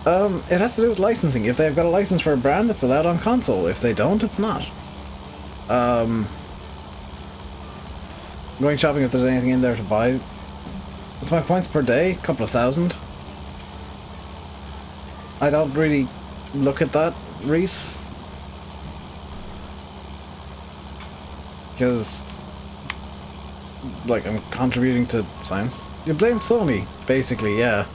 It has to do with licensing. If they've got a license for a brand, it's allowed on console. If they don't, it's not. Going shopping if there's anything in there to buy. What's my points per day? A couple of thousand. I don't really look at that, Reese. Because, like, I'm contributing to science. You blame Sony, basically, yeah.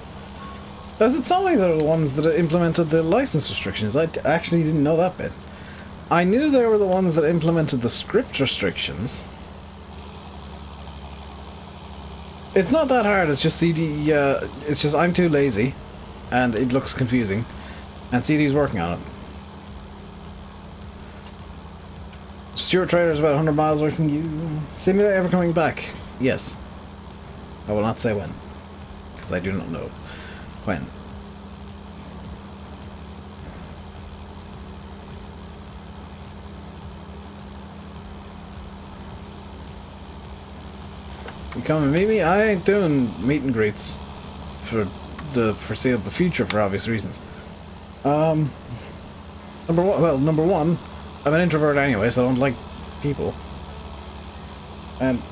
Is it Sony that are the ones that implemented the license restrictions? I actually didn't know that bit. I knew they were the ones that implemented the script restrictions. It's not that hard, it's just CD, it's just I'm too lazy, and it looks confusing, and CD's working on it. Stuart Trader's about 100 miles away from you. Simulator ever coming back? Yes. I will not say when, because I do not know when. You coming to meet me? I ain't doing meet and greets for the foreseeable future for obvious reasons. Number one, I'm an introvert anyway, so I don't like people. And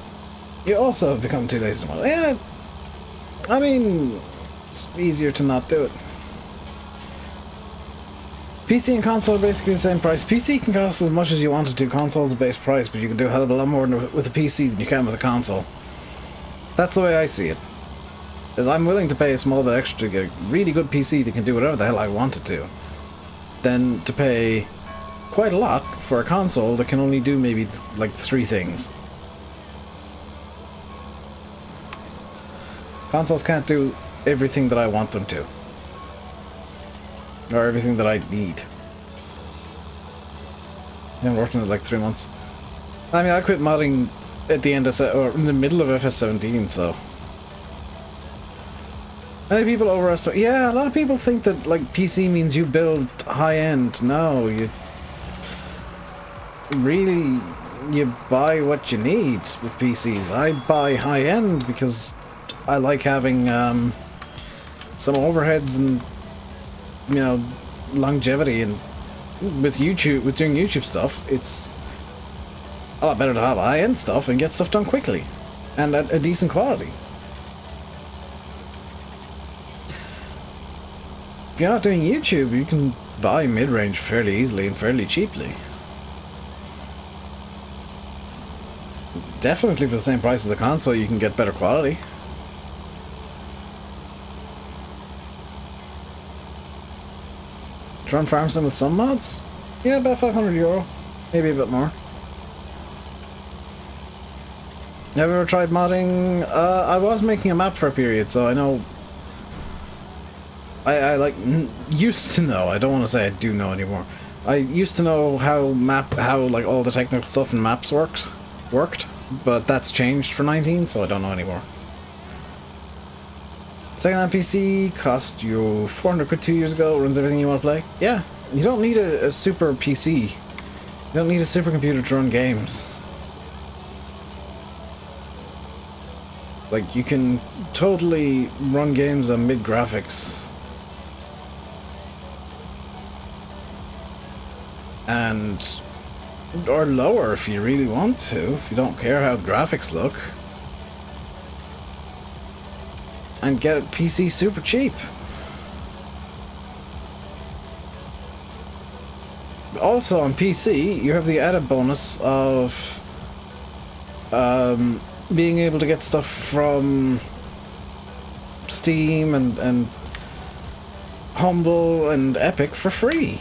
you also have become too lazy to model. Yeah, I mean, it's easier to not do it. PC and console are basically the same price. PC can cost as much as you want it to. Console's the base price, but you can do a hell of a lot more with a PC than you can with a console. That's the way I see it. Is I'm willing to pay a small bit extra to get a really good PC that can do whatever the hell I want it to, than to pay quite a lot for a console that can only do maybe like 3 things. Consoles can't do everything that I want them to. Or everything that I need. I haven't worked on it like 3 months. I mean, I quit modding at the end of or in the middle of FS17, so. Many people overestimate. Yeah, a lot of people think that like PC means you build high end. No, you really buy what you need with PCs. I buy high end because I like having some overheads and, you know, longevity, and with doing YouTube stuff, it's a lot better to have high-end stuff and get stuff done quickly and at a decent quality. If you're not doing YouTube, you can buy mid-range fairly easily and fairly cheaply. Definitely for the same price as a console, you can get better quality. Run farm sim with some mods? Yeah, about €500, maybe a bit more. Have you ever tried modding? I was making a map for a period, so I know. I like used to know. I don't want to say I do know anymore. I used to know how like all the technical stuff in maps worked, but that's changed for 19, so I don't know anymore. Second-hand PC cost you 400 quid 2 years ago, runs everything you want to play. Yeah, you don't need a super PC. You don't need a supercomputer to run games. Like, you can totally run games on mid graphics and or lower if you really want to, if you don't care how graphics look, and get a PC super cheap. Also on PC, you have the added bonus of being able to get stuff from Steam and Humble and Epic for free.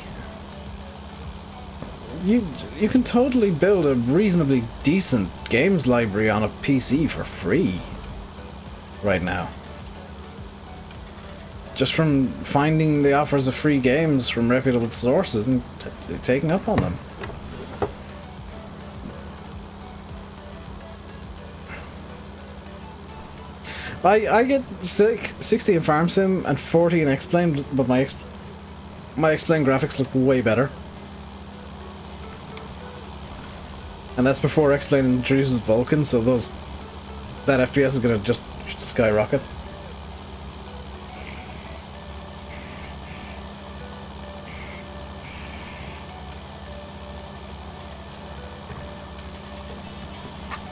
You can totally build a reasonably decent games library on a PC for free right now. Just from finding the offers of free games from reputable sources and taking up on them. I get 60 in Farm Sim and 40 in X-Plane, but my X-Plane graphics look way better. And that's before X-Plane introduces Vulkan, so that FPS is gonna just skyrocket.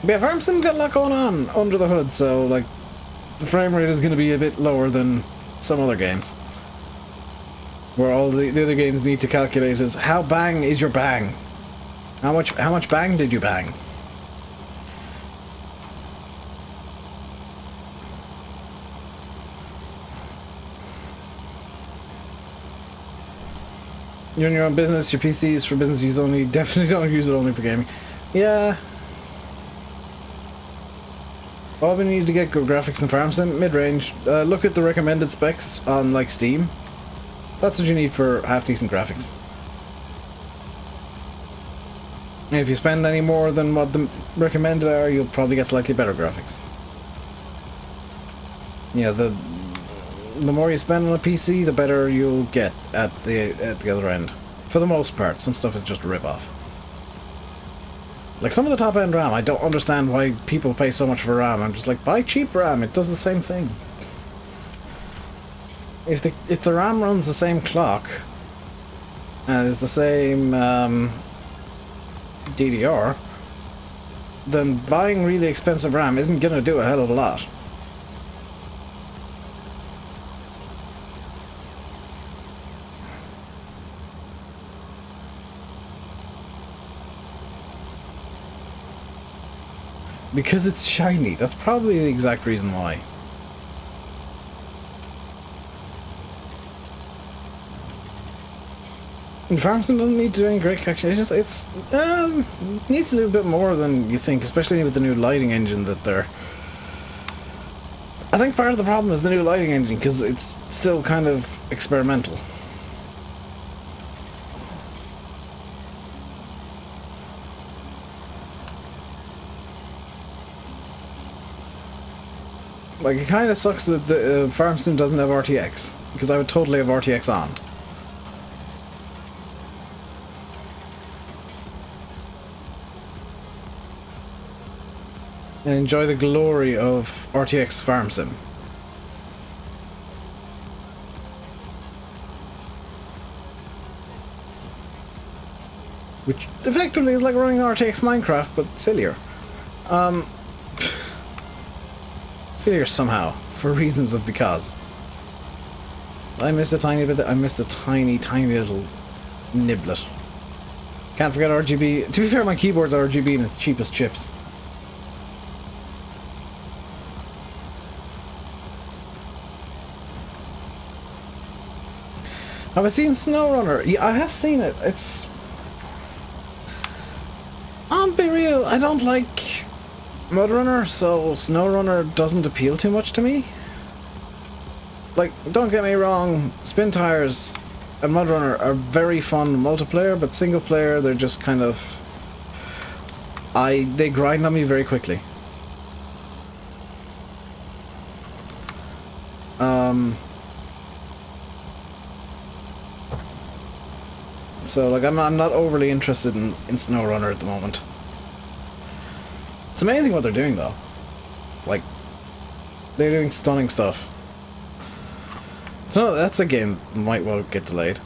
But yeah, Farm Sim got a lot going on under the hood, so like the frame rate is going to be a bit lower than some other games, where all the other games need to calculate is how bang is your bang, how much bang did you bang. You're in your own business, your PC is for business use only, definitely don't use it only for gaming. Yeah. All we need to get good graphics in Farm Sim, mid-range. Look at the recommended specs on like Steam. That's what you need for half-decent graphics. And if you spend any more than what the recommended are, you'll probably get slightly better graphics. Yeah, the more you spend on a PC, the better you'll get at the other end. For the most part, some stuff is just a rip-off. Like some of the top-end RAM, I don't understand why people pay so much for RAM. I'm just like, buy cheap RAM, it does the same thing. If the RAM runs the same clock, and is the same DDR, then buying really expensive RAM isn't gonna do a hell of a lot. Because it's shiny. That's probably the exact reason why. And Farm Sim doesn't need to do any great calculations. It needs to do a bit more than you think, especially with the new lighting engine that they're... I think part of the problem is the new lighting engine, because it's still kind of experimental. Like, it kind of sucks that the Farm Sim doesn't have RTX, because I would totally have RTX on. And enjoy the glory of RTX Farm Sim. Which effectively is like running RTX Minecraft, but sillier. Sillier somehow, for reasons of because. I missed a tiny bit. I missed a tiny little niblet. Can't forget RGB. To be fair, my keyboard's RGB and it's the cheapest chips. Have I seen SnowRunner? Yeah, I have seen it. It's... I'll be real, I don't like MudRunner, so SnowRunner doesn't appeal too much to me. Like, don't get me wrong, Spin Tires and MudRunner are very fun multiplayer, but single player, they're just kind of... they grind on me very quickly. So, like, I'm not overly interested in SnowRunner at the moment. It's amazing what they're doing, though. Like, they're doing stunning stuff. So, that's a game that might well get delayed.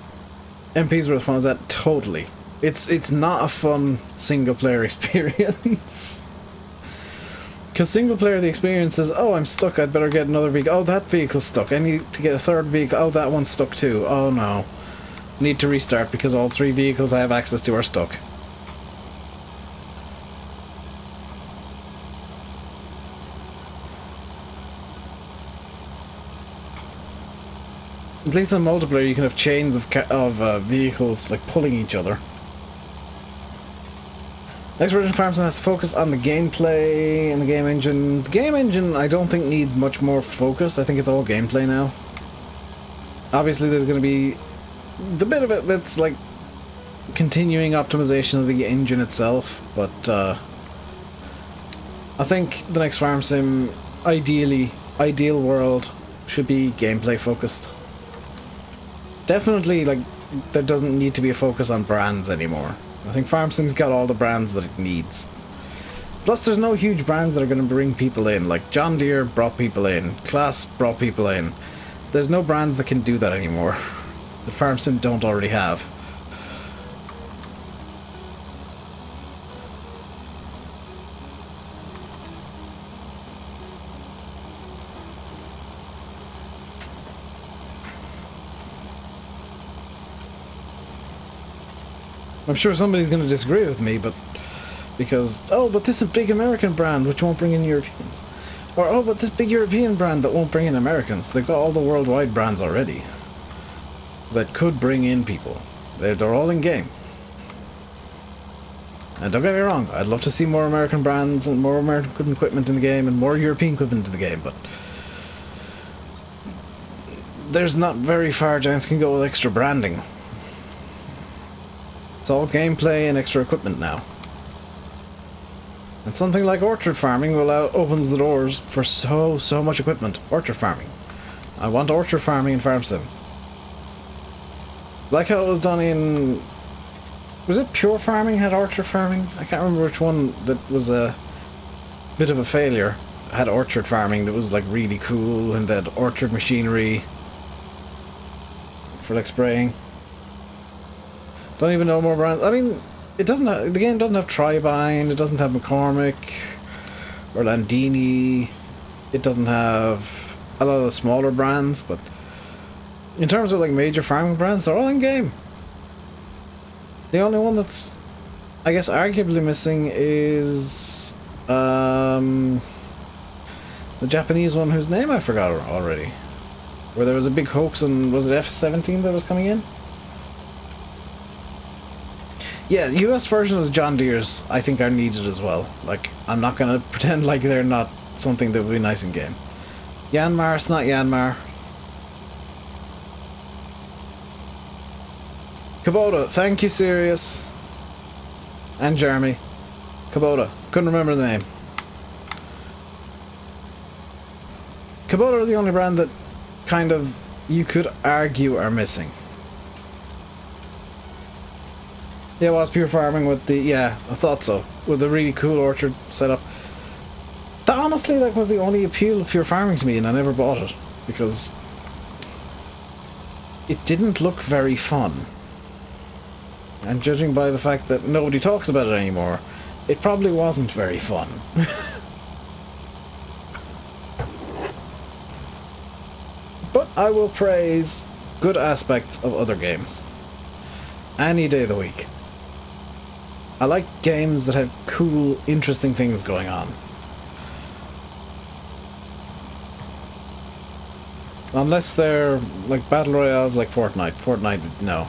MPs were as fun as that? Totally. It's not a fun single player experience. Because single player, the experience is, oh, I'm stuck, I'd better get another vehicle. Oh, that vehicle's stuck. I need to get a third vehicle. Oh, that one's stuck too. Oh no. Need to restart because all 3 vehicles I have access to are stuck. At least in multiplayer you can have chains of vehicles like pulling each other. Next version of Farmson has to focus on the gameplay and the game engine. The game engine I don't think needs much more focus. I think it's all gameplay now. Obviously there's going to be the bit of it that's like continuing optimization of the engine itself, but I think the next Farm Sim, ideal world, should be gameplay focused. Definitely, like, there doesn't need to be a focus on brands anymore. I think Farm Sim's got all the brands that it needs. Plus, there's no huge brands that are going to bring people in. Like, John Deere brought people in. Class brought people in. There's no brands that can do that anymore. That Farm Sim don't already have. I'm sure somebody's going to disagree with me, but because, oh, but this is a big American brand which won't bring in Europeans. Or, oh, but this big European brand that won't bring in Americans. They've got all the worldwide brands already that could bring in people. They're all in game. And don't get me wrong, I'd love to see more American brands and more American equipment in the game and more European equipment in the game, but there's not very far Giants can go with extra branding. It's all gameplay and extra equipment now. And something like orchard farming opens the doors for so much equipment. Orchard farming. I want orchard farming in Farm Sim. Like how it was done in... Was it Pure Farming had orchard farming? I can't remember which one that was a bit of a failure. Had orchard farming that was like really cool and had orchard machinery for like spraying. Don't even know more brands. I mean, it doesn't have, the game doesn't have Tribine, it doesn't have McCormick or Landini, it doesn't have a lot of the smaller brands, but in terms of like major farming brands, they're all in game. The only one that's, I guess, arguably missing is the Japanese one whose name I forgot already. Where there was a big hoax and was it F-17 that was coming in? Yeah, the US version of John Deere's I think are needed as well. Like, I'm not gonna pretend like they're not something that would be nice in game. Yanmar, it's not Yanmar. Kubota, thank you, Sirius. And Jeremy. Kubota, couldn't remember the name. Kubota are the only brand that kind of, you could argue, are missing. Yeah, it was Pure Farming with the, yeah, I thought so. With the really cool orchard setup. That honestly, like, was the only appeal of Pure Farming to me, and I never bought it. Because it didn't look very fun. And judging by the fact that nobody talks about it anymore, it probably wasn't very fun. But I will praise good aspects of other games. Any day of the week. I like games that have cool, interesting things going on. Unless they're like battle royales like Fortnite. Fortnite, no.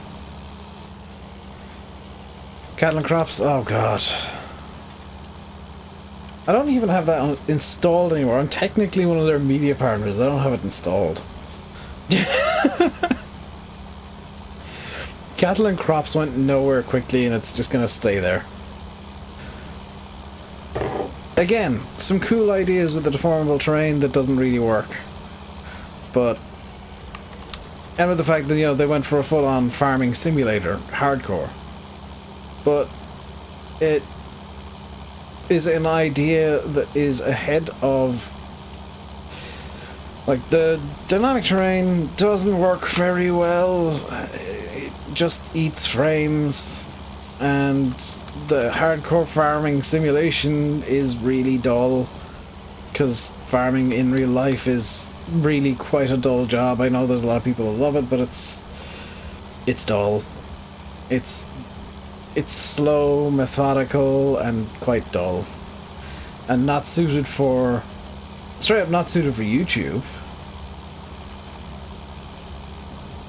Cattle and Crops, oh god. I don't even have that installed anymore. I'm technically one of their media partners. I don't have it installed. Cattle and Crops went nowhere quickly and it's just gonna stay there. Again, some cool ideas with the deformable terrain that doesn't really work. But... and with the fact that, you know, they went for a full-on farming simulator, hardcore. But it is an idea that is ahead of... like, the dynamic terrain doesn't work very well. It just eats frames. and the hardcore farming simulation is really dull, because farming in real life is really quite a dull job. I know there's a lot of people who love it, but it's dull. It's slow, methodical, and quite dull, and not suited for, straight up not suited for YouTube.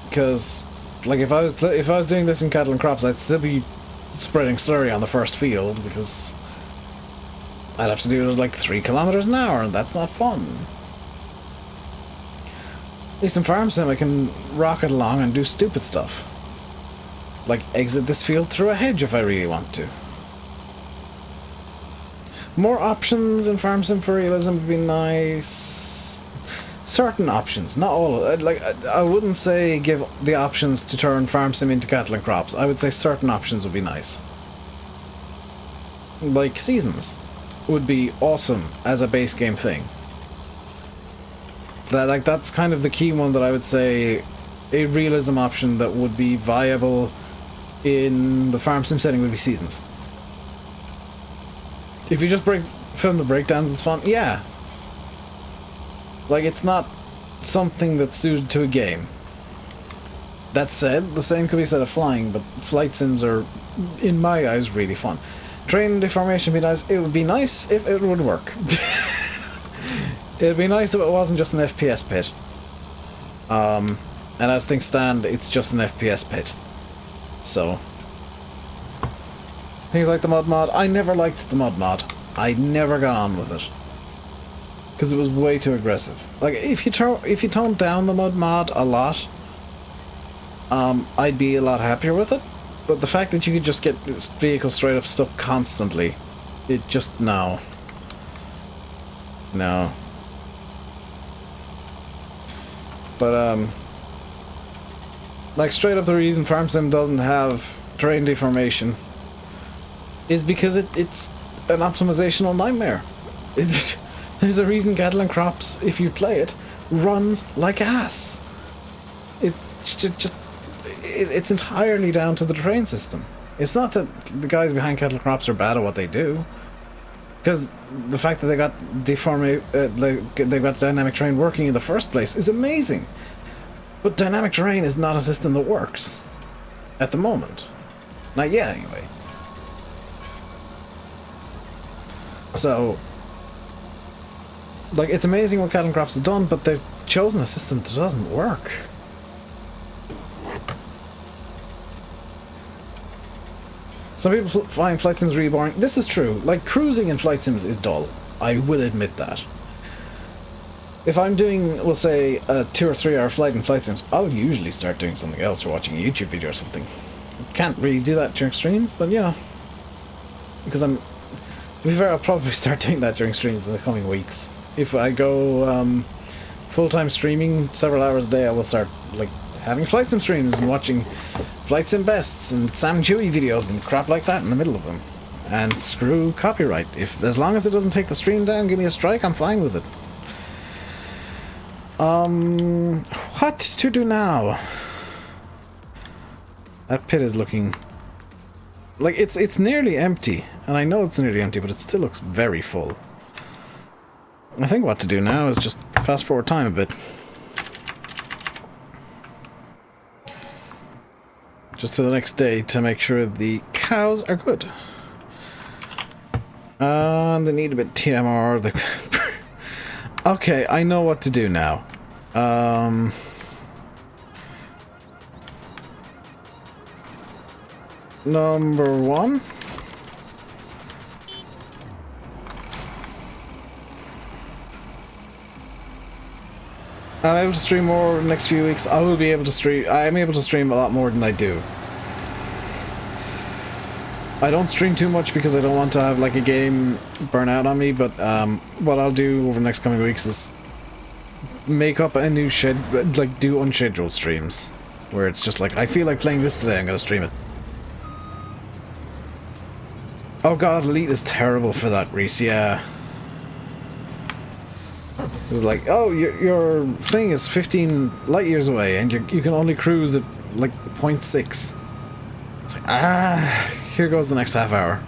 Because, like, if I was doing this in cattle and crops, I'd still be spreading slurry on the first field, because I'd have to do it at like 3 kilometers an hour, and that's not fun. At least in Farm Sim, I can rocket along and do stupid stuff. Like exit this field through a hedge if I really want to. More options in Farm Sim for realism would be nice. Certain options, not all. Like, I wouldn't say give the options to turn Farm Sim into cattle and crops. I would say certain options would be nice. Like seasons would be awesome as a base game thing. That's kind of the key one that I would say a realism option that would be viable in the Farm Sim setting would be seasons. If you just film the breakdowns, it's fun. Yeah. Like, it's not something that's suited to a game. That said, the same could be said of flying, but flight sims are, in my eyes, really fun. Train deformation would be nice. It would be nice if it would work. It'd be nice if it wasn't just an FPS pit. And as things stand, it's just an FPS pit. So, things like the mud mod. I never liked the mud mod. I never got on with it, because it was way too aggressive. Like, if you tone down the mud mod a lot, I'd be a lot happier with it. But the fact that you could just get vehicles straight up stuck constantly, it just, no. But, like, straight up the reason Farm Sim doesn't have terrain deformation is because it's an optimizational nightmare. There's a reason Cattle and Crops, if you play it, runs like ass. It's entirely down to the terrain system. It's not that the guys behind Cattle and Crops are bad at what they do, because the fact that they got they've got dynamic terrain working in the first place is amazing. But dynamic terrain is not a system that works at the moment. Not yet, anyway. So, like, it's amazing what Cattle and Crops have done, but they've chosen a system that doesn't work. Some people find flight sims really boring. This is true. Like, cruising in flight sims is dull. I will admit that. If I'm doing, we'll say, a 2 or 3 hour flight in flight sims, I'll usually start doing something else or watching a YouTube video or something. Can't really do that during stream, but you know. Because to be fair, I'll probably start doing that during streams in the coming weeks. If I go full-time streaming several hours a day, I will start, like, having flight sim streams and watching flight sim bests and Sam Chewy videos and crap like that in the middle of them. And screw copyright. As long as it doesn't take the stream down, give me a strike, I'm fine with it. What to do now? That pit is looking like it's nearly empty, and I know it's nearly empty, but it still looks very full. I think what to do now is just fast forward time a bit. Just to the next day to make sure the cows are good. They need a bit TMR. Okay, I know what to do now. Number 1. I'm able to stream more in the next few weeks. I will be able to stream. I'm able to stream a lot more than I do. I don't stream too much because I don't want to have like a game burn out on me, but what I'll do over the next coming weeks is make up a new like do unscheduled streams where it's just like, I feel like playing this today, I'm gonna stream it. Oh god, Elite is terrible for that, Reese, yeah. It's like, oh, your thing is 15 light years away and you can only cruise at like 0.6. It's like, here goes the next half hour.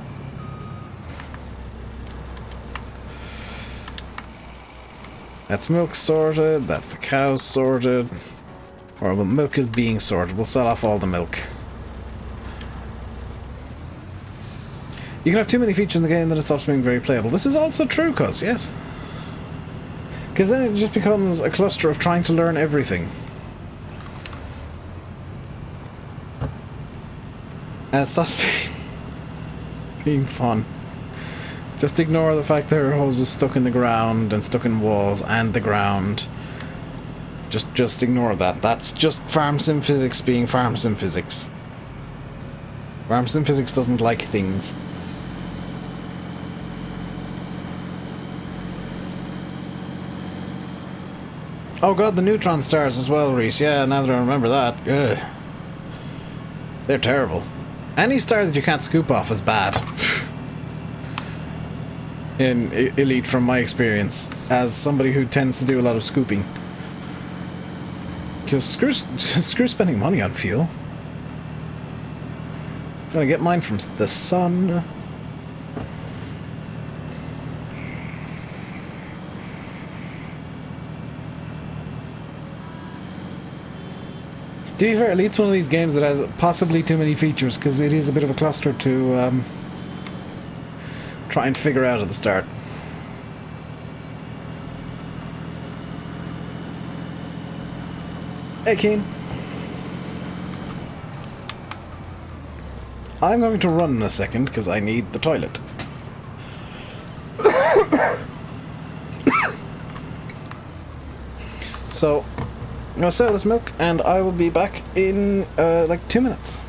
That's milk sorted, that's the cows sorted. Or well, milk is being sorted. We'll sell off all the milk. You can have too many features in the game that it stops being very playable. This is also true, cuz, yes. Because then it just becomes a cluster of trying to learn everything. And it stops being fun. Just ignore the fact there are hoses stuck in the ground and stuck in walls and the ground. Just ignore that. That's just farm sim physics being farm sim physics. Farm sim physics doesn't like things. Oh god, the neutron stars as well, Reese. Yeah, now that I remember that. Ugh. They're terrible. Any star that you can't scoop off is bad. In Elite, from my experience, as somebody who tends to do a lot of scooping. Because screw spending money on fuel. I'm gonna get mine from the sun. To be fair, Elite's one of these games that has possibly too many features, because it is a bit of a cluster to try and figure out at the start. Hey, Keen. I'm going to run in a second, because I need the toilet. So, I'm going to sell this milk, and I will be back in, like 2 minutes.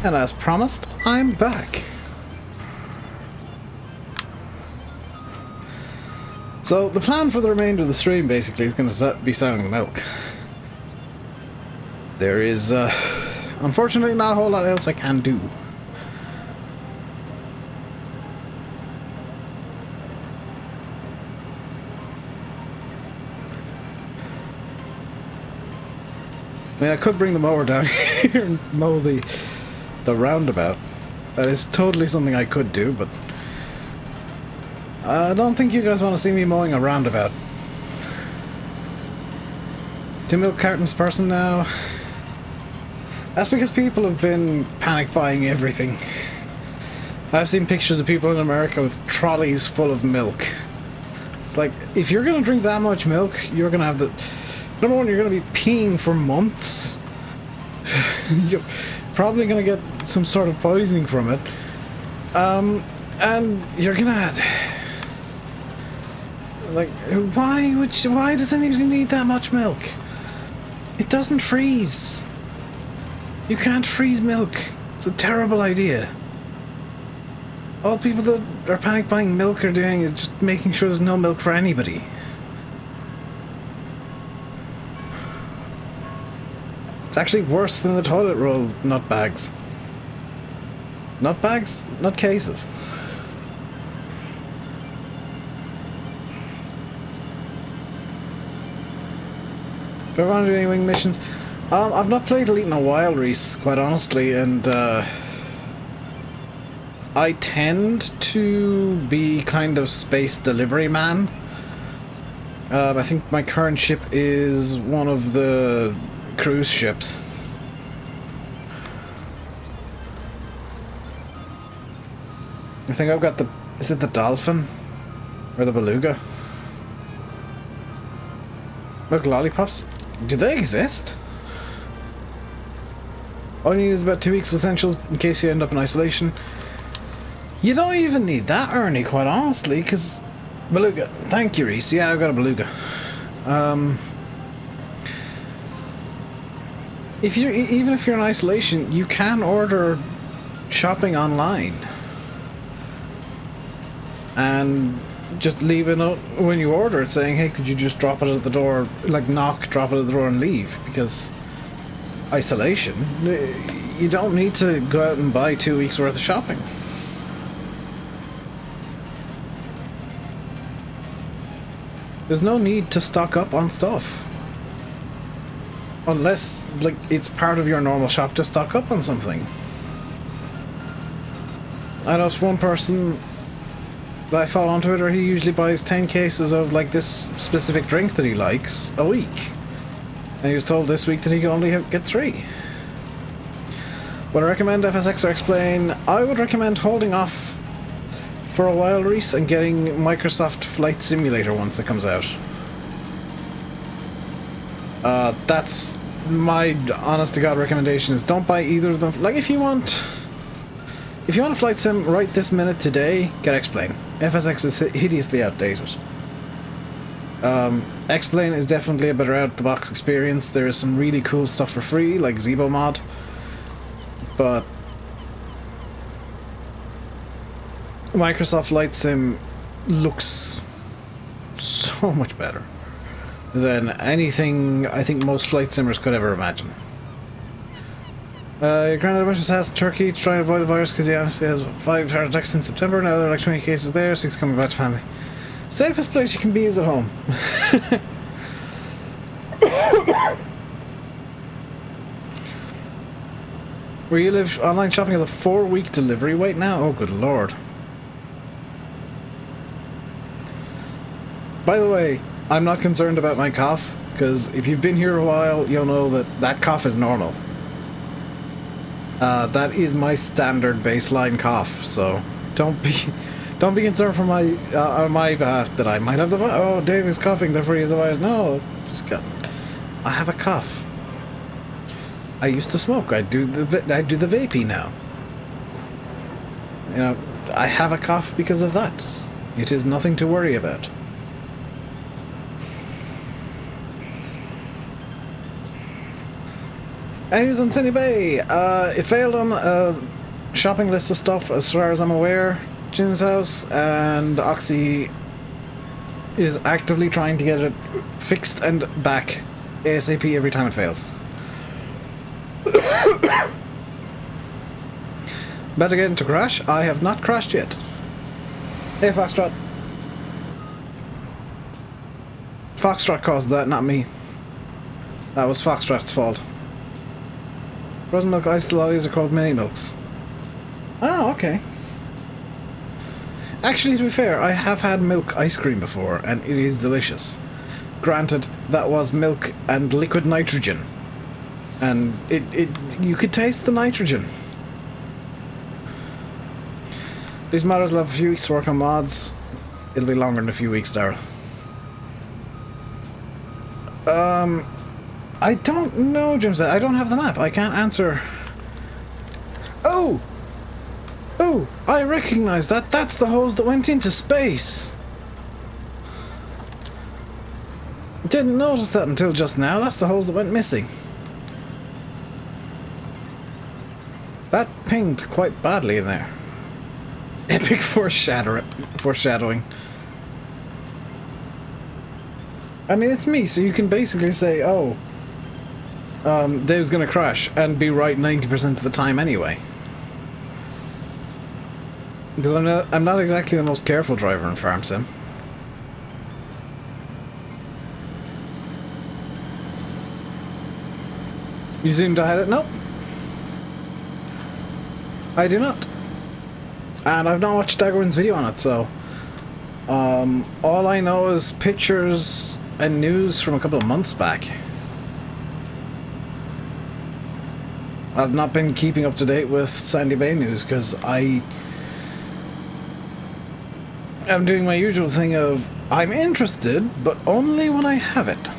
And as promised, I'm back. So the plan for the remainder of the stream basically is going to be selling the milk. There is unfortunately not a whole lot else I can do. I mean, I could bring the mower down here and mow the roundabout. That is totally something I could do, but I don't think you guys want to see me mowing a roundabout. 2 milk cartons per person now. That's because people have been panic buying everything. I've seen pictures of people in America with trolleys full of milk. It's like, if you're going to drink that much milk, you're going to have the... Number one, you're going to be peeing for months. You're probably going to get some sort of poisoning from it. And you're going to... Like, why does anybody need that much milk? It doesn't freeze. You can't freeze milk. It's a terrible idea. All people that are panic buying milk are doing is just making sure there's no milk for anybody. It's actually worse than the toilet roll nut bags. Nut bags? Nut cases. Do I want to do any wing missions? I've not played Elite in a while, Reese, quite honestly, and I tend to be kind of space delivery man. I think my current ship is one of the cruise ships. I think I've got the... Is it the Dolphin? Or the Beluga? Look, lollipops. Do they exist? All you need is about 2 weeks of essentials in case you end up in isolation. You don't even need that, Ernie, quite honestly, because... Beluga. Thank you, Reese. Yeah, I've got a Beluga. Even if you're in isolation, you can order shopping online. And just leave a note when you order it saying, hey, could you just drop it at the door, like knock, drop it at the door and leave, because isolation, you don't need to go out and buy 2 weeks worth of shopping. There's no need to stock up on stuff. Unless, like, it's part of your normal shop to stock up on something. I know one person that I follow on Twitter, he usually buys 10 cases of, like, this specific drink that he likes a week. And he was told this week that he could only get 3. Would I recommend FSX or Explain? I would recommend holding off for a while, Reese, and getting Microsoft Flight Simulator once it comes out. That's my honest-to-God recommendation, is don't buy either of them. Like, if you want a flight sim right this minute today, get Explain. FSX is hideously outdated. Explain is definitely a better out-the-box experience. There is some really cool stuff for free, like Zebo mod, but Microsoft Flight Sim looks so much better than anything I think most flight simmers could ever imagine. Your granddad went to his house in Turkey to try and avoid the virus because he honestly has 5 heart attacks in September. Now there are like 20 cases there, 6 coming back to family. Safest place you can be is at home. Where you live, online shopping has a 4-week delivery wait now? Oh, good lord. By the way, I'm not concerned about my cough, because if you've been here a while, you'll know that that cough is normal. That is my standard baseline cough, so don't be concerned for my on my behalf that I might have the virus. Oh, Dave is coughing, therefore he has the virus. No, I have a cough. I used to smoke. I do the vaping now. You know, I have a cough because of that. It is nothing to worry about. And he was on Cindy Bay. It failed on a shopping list of stuff, as far as I'm aware. Jim's house, and Oxy is actively trying to get it fixed and back ASAP every time it fails. About to get into crash. I have not crashed yet. Hey, Foxtrot. Foxtrot caused that, not me. That was Foxtrot's fault. Frozen milk iced lollies are called mini milks. Oh, okay. Actually, to be fair, I have had milk ice cream before, and it is delicious. Granted, that was milk and liquid nitrogen. And you could taste the nitrogen. These matters will have a few weeks to work on mods. It'll be longer than a few weeks, Daryl. I don't know, Jim said. I don't have the map. I can't answer. Oh! Oh, I recognize that. That's the hose that went into space. Didn't notice that until just now. That's the hose that went missing. That pinged quite badly in there. Epic foreshadowing. I mean, it's me, so you can basically say, oh, Dave's gonna crash, and be right 90% of the time anyway. Because I'm not exactly the most careful driver in Farm Sim. You zoomed ahead it? Nope. I do not. And I've not watched Daggerwin's video on it, so... all I know is pictures and news from a couple of months back. I've not been keeping up to date with Sandy Bay news, because I'm doing my usual thing of, I'm interested, but only when I have it.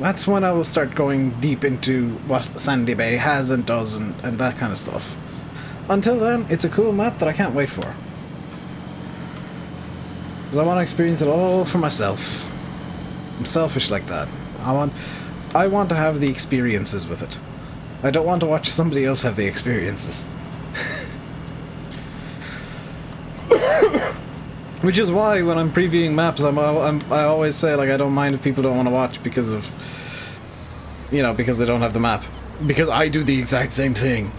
That's when I will start going deep into what Sandy Bay has and does and that kind of stuff. Until then, it's a cool map that I can't wait for. Because I want to experience it all for myself. I'm selfish like that. I want to have the experiences with it. I don't want to watch somebody else have the experiences. Which is why when I'm previewing maps, I always say, like, I don't mind if people don't want to watch because of, you know, because they don't have the map. Because I do the exact same thing.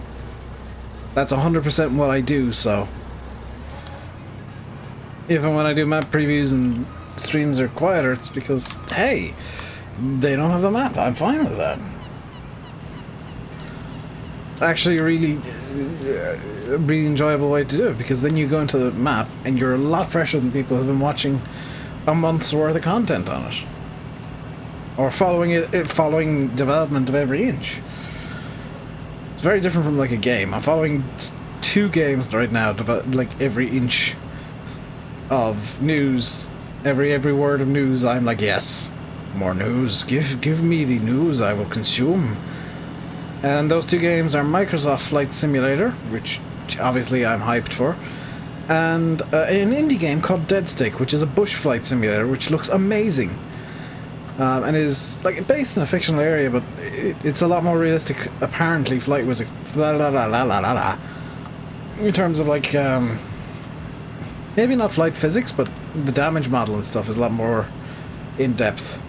That's 100% what I do, so... Even when I do map previews and streams are quieter, it's because, hey, they don't have the map. I'm fine with that. It's actually a really enjoyable way to do it, because then you go into the map and you're a lot fresher than people who've been watching a month's worth of content on it. Or following development of every inch. It's very different from like a game. I'm following 2 games right now, like every inch of news, every word of news. I'm like, yes, more news. Give me the news. I will consume. And those 2 games are Microsoft Flight Simulator, which obviously I'm hyped for, and an indie game called Dead Stick, which is a bush flight simulator, which looks amazing. And is like based in a fictional area, but it's a lot more realistic. Apparently, flight was in terms of like maybe not flight physics, but the damage model and stuff is a lot more in depth.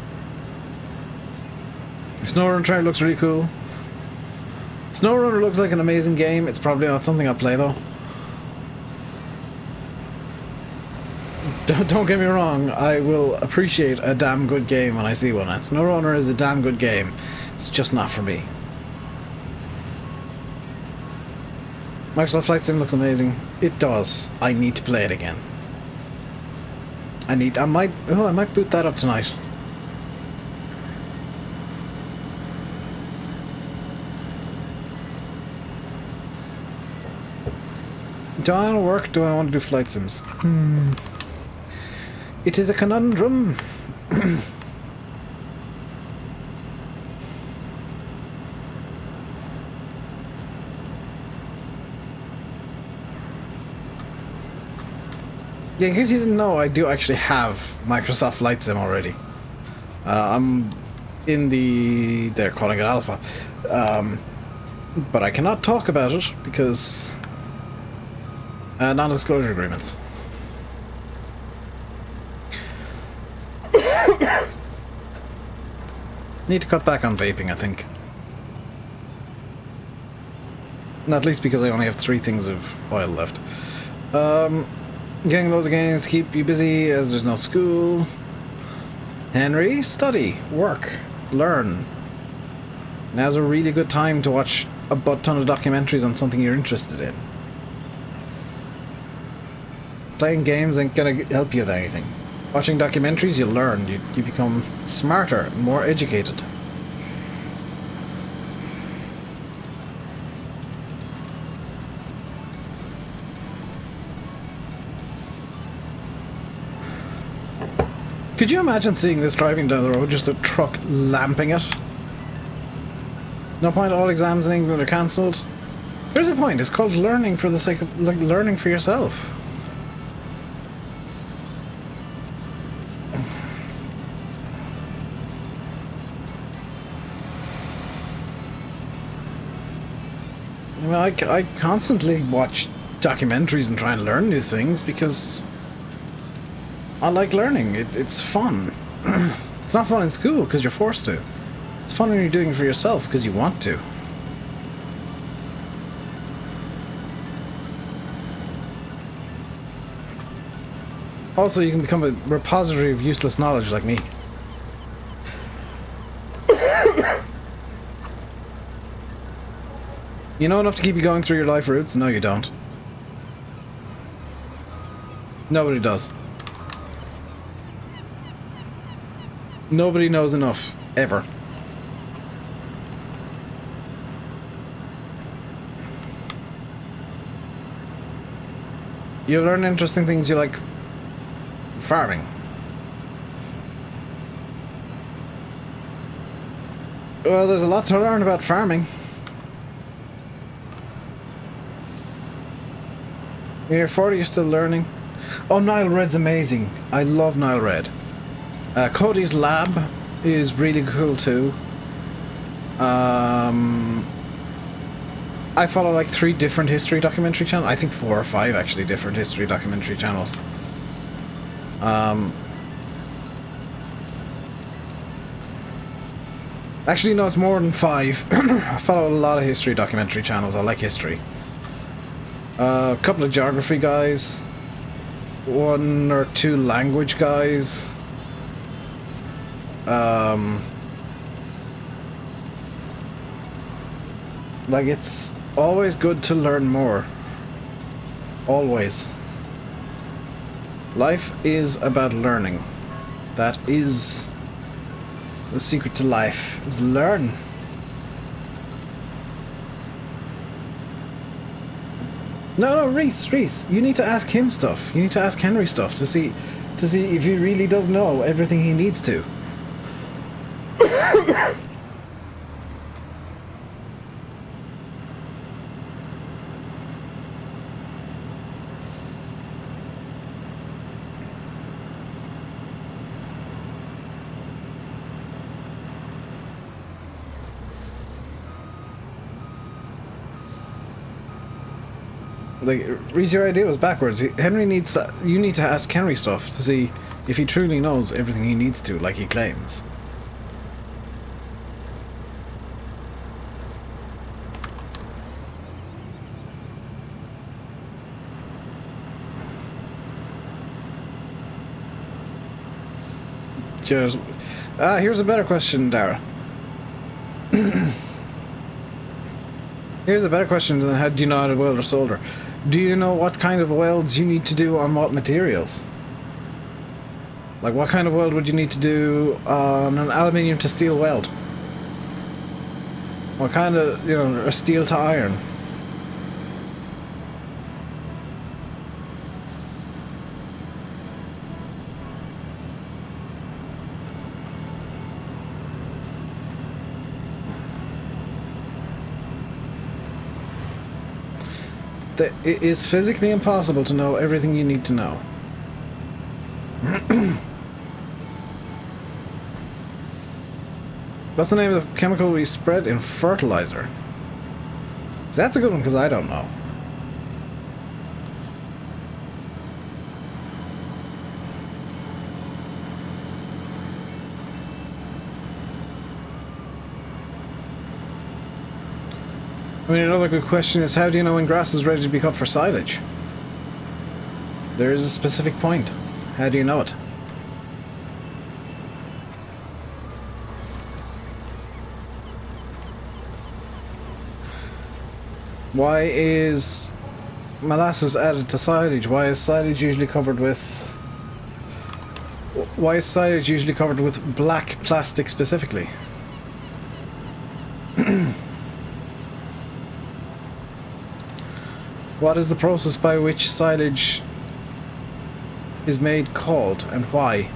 SnowRunner trailer looks really cool. SnowRunner looks like an amazing game. It's probably not something I'll play though. Don't get me wrong, I will appreciate a damn good game when I see one. SnowRunner is a damn good game. It's just not for me. Microsoft Flight Sim looks amazing. It does. I need to play it again. I might boot that up tonight. Do I want to work? Do I want to do flight sims? It is a conundrum. Yeah, in case you didn't know, I do actually have Microsoft Flight Sim already. I'm in they're calling it alpha. But I cannot talk about it because non-disclosure agreements. Need to cut back on vaping, I think. Not least because I only have 3 things of oil left. Getting loads of games to keep you busy as there's no school. Henry, study, work, learn. Now's a really good time to watch a butt ton of documentaries on something you're interested in. Playing games ain't gonna help you with anything. Watching documentaries, you learn. You become smarter, more educated. Could you imagine seeing this driving down the road, just a truck lamping it? No point all exams in England are cancelled. There's a point, it's called learning for the sake of, like, learning for yourself. I mean, I constantly watch documentaries and try and learn new things because I like learning. It's fun. It's not fun in school because you're forced to. It's fun when you're doing it for yourself because you want to. Also, you can become a repository of useless knowledge like me. You know enough to keep you going through your life routes? No, you don't. Nobody does. Nobody knows enough, ever. You learn interesting things. You like farming. Well, there's a lot to learn about farming. You're 40, you're still learning. Oh, Nile Red's amazing. I love Nile Red. Cody's Lab is really cool too. I follow like 3 different history documentary channels. I think 4 or 5 actually different history documentary channels. Actually, no, it's more than 5. I follow a lot of history documentary channels. I like history. A couple of geography guys. 1 or 2 language guys. Like, it's always good to learn more. Always. Life is about learning. That is the secret to life, is learn. No, Reese, you need to ask him stuff. You need to ask Henry stuff to see if he really does know everything he needs to. Like, Reese, your idea was backwards. Henry needs to, you need to ask Henry stuff to see if he truly knows everything he needs to, like he claims. Cheers. Here's a better question, Dara. Here's a better question than how do you know how to weld or solder. Do you know what kind of welds you need to do on what materials? Like, what kind of weld would you need to do on an aluminium to steel weld? What kind of, you know, a steel to iron? It is physically impossible to know everything you need to know. What's the name of the chemical we spread in fertilizer? So that's a good one because I don't know. I mean, another good question is, how do you know when grass is ready to be cut for silage? There is a specific point. How do you know it? Why is molasses added to silage? Why is silage usually covered with... Why is silage usually covered with black plastic specifically? What is the process by which silage is made called, and why?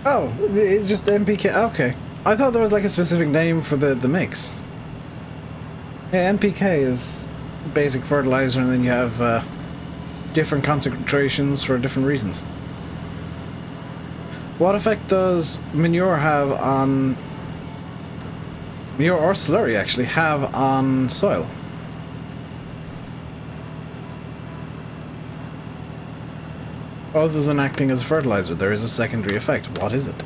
Oh, it's just NPK. Okay. I thought there was like a specific name for the mix. Yeah, NPK is basic fertilizer, and then you have different concentrations for different reasons. What effect does manure have on... Manure or slurry actually have on soil? Other than acting as a fertilizer, there is a secondary effect. What is it?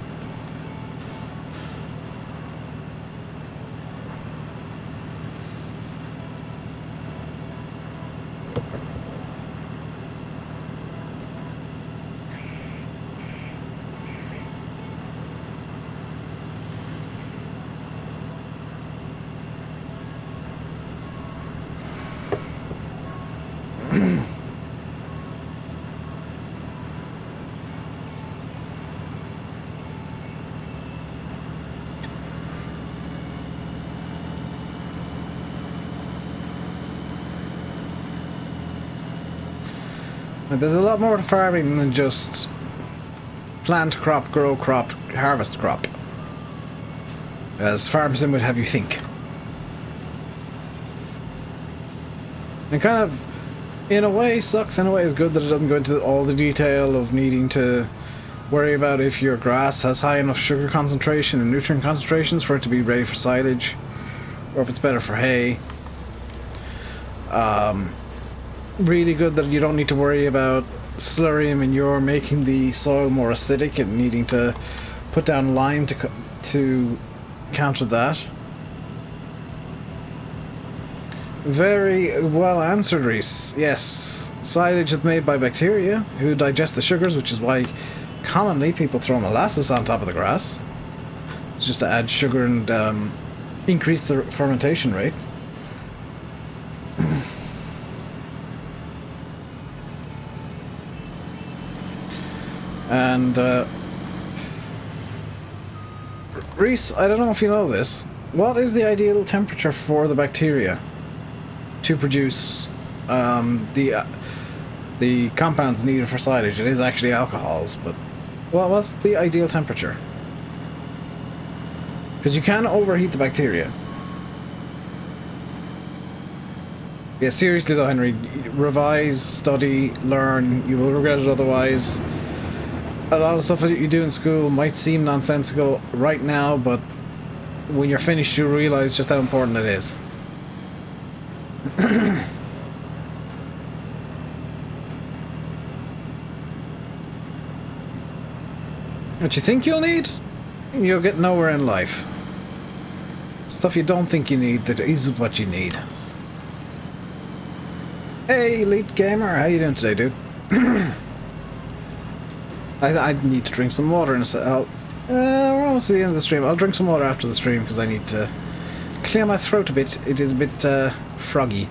There's a lot more to farming than just plant crop, grow crop, harvest crop, as Farm Sim would have you think. And kind of, in a way, sucks. In a way, is good that it doesn't go into all the detail of needing to worry about if your grass has high enough sugar concentration and nutrient concentrations for it to be ready for silage, or if it's better for hay. Really good that you don't need to worry about slurry and manure making the soil more acidic and needing to put down lime to counter that. Very well answered, Reese. Yes, silage is made by bacteria who digest the sugars, which is why commonly people throw molasses on top of the grass. It's just to add sugar and increase the fermentation rate. And, Reese, I don't know if you know this. What is the ideal temperature for the bacteria to produce the compounds needed for silage? It is actually alcohols, but what's the ideal temperature? Because you can overheat the bacteria. Yeah, seriously though, Henry, revise, study, learn. You will regret it otherwise. A lot of stuff that you do in school might seem nonsensical right now, but when you're finished you'll realise just how important it is. What you think you'll need, you'll get nowhere in life. Stuff you don't think you need, that is what you need. Hey, Elite Gamer, how you doing today, dude? I need to drink some water in a sec. We're almost at the end of the stream. I'll drink some water after the stream because I need to clear my throat a bit. It is a bit froggy.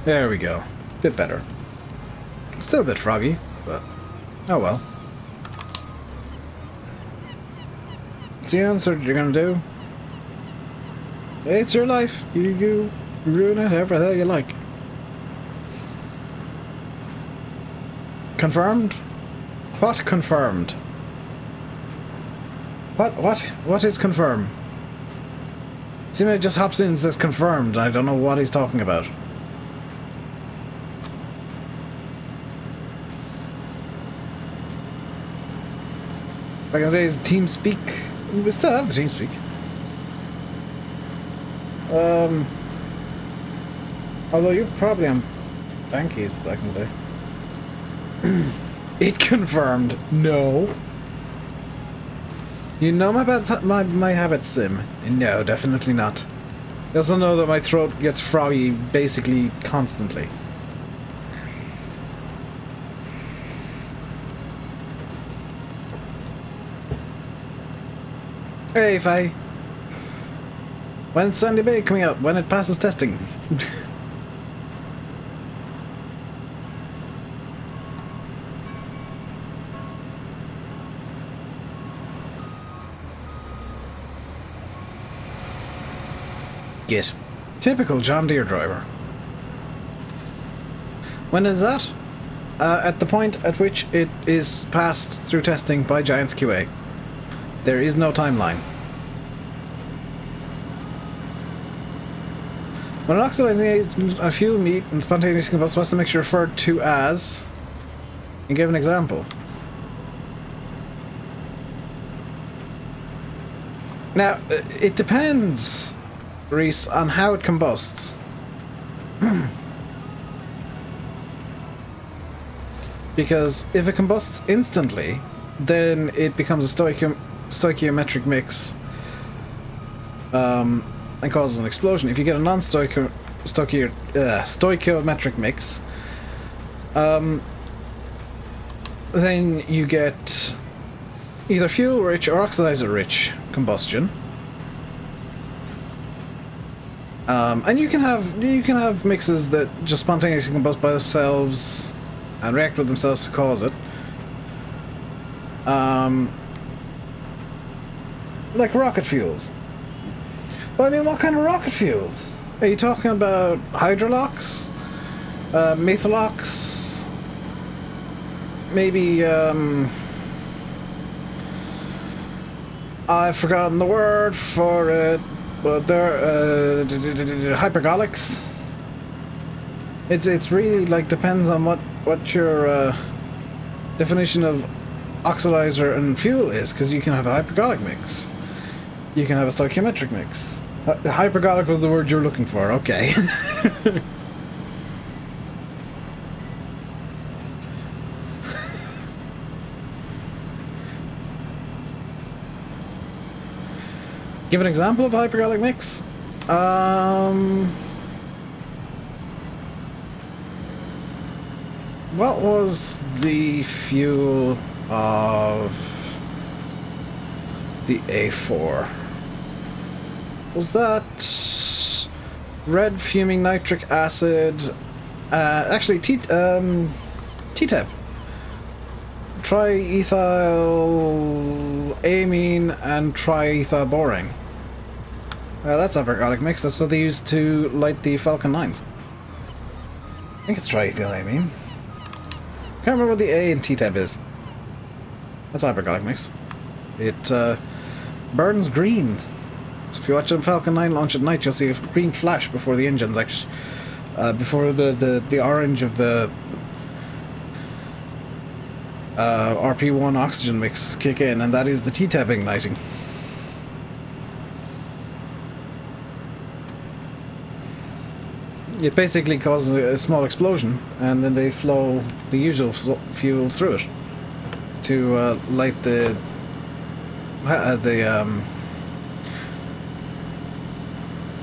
There we go. Bit better. Still a bit froggy, but oh well. What's the answer you're gonna do? It's your life. You ruin it however the hell you like. Confirmed? What confirmed? What is confirmed? Somebody just hops in and says confirmed, and I don't know what he's talking about. Like in the days, TeamSpeak. We still have the TeamSpeak. Although you're probably on Bankies back in the day. It confirmed. No. You know my habits, Sim? No, definitely not. I also know that my throat gets froggy basically constantly. Hey, Faye. When's Sandy Bay coming out? When it passes testing? Git. Typical John Deere driver. When is that? At the point at which it is passed through testing by Giants QA. There is no timeline. When an oxidizing agent on fuel meat and spontaneously combust, what's the mixture referred to as? And give an example. Now, it depends, Reese, on how it combusts. Because if it combusts instantly, then it becomes a stoichiometric mix and causes an explosion. If you get a non-stoichiometric mix, then you get either fuel-rich or oxidizer-rich combustion. And you can have mixes that just spontaneously combust by themselves and react with themselves to cause it. Like rocket fuels. Well, I mean, what kind of rocket fuels? Are you talking about hydrolox? Methalox? Maybe, I've forgotten the word for it, but they're, hypergolics? It's really, like, depends on what your, definition of oxidizer and fuel is, because you can have a hypergolic mix. You can have a stoichiometric mix. Hypergolic was the word you were looking for, okay. Give an example of a hypergolic mix. What was the fuel of the A4? Was that red fuming nitric acid? Actually, TTEP. Triethylamine and triethylborane. That's a hypergolic mix. That's what they use to light the Falcon 9s. I think it's triethylamine. Can't remember what the A in TTEP is. That's a hypergolic mix. It burns green. So if you watch a Falcon 9 launch at night, you'll see a green flash before the engines actually, before the orange of the RP1 oxygen mix kick in, and that is the TTEP igniting. It basically causes a small explosion, and then they flow the usual fuel through it to light the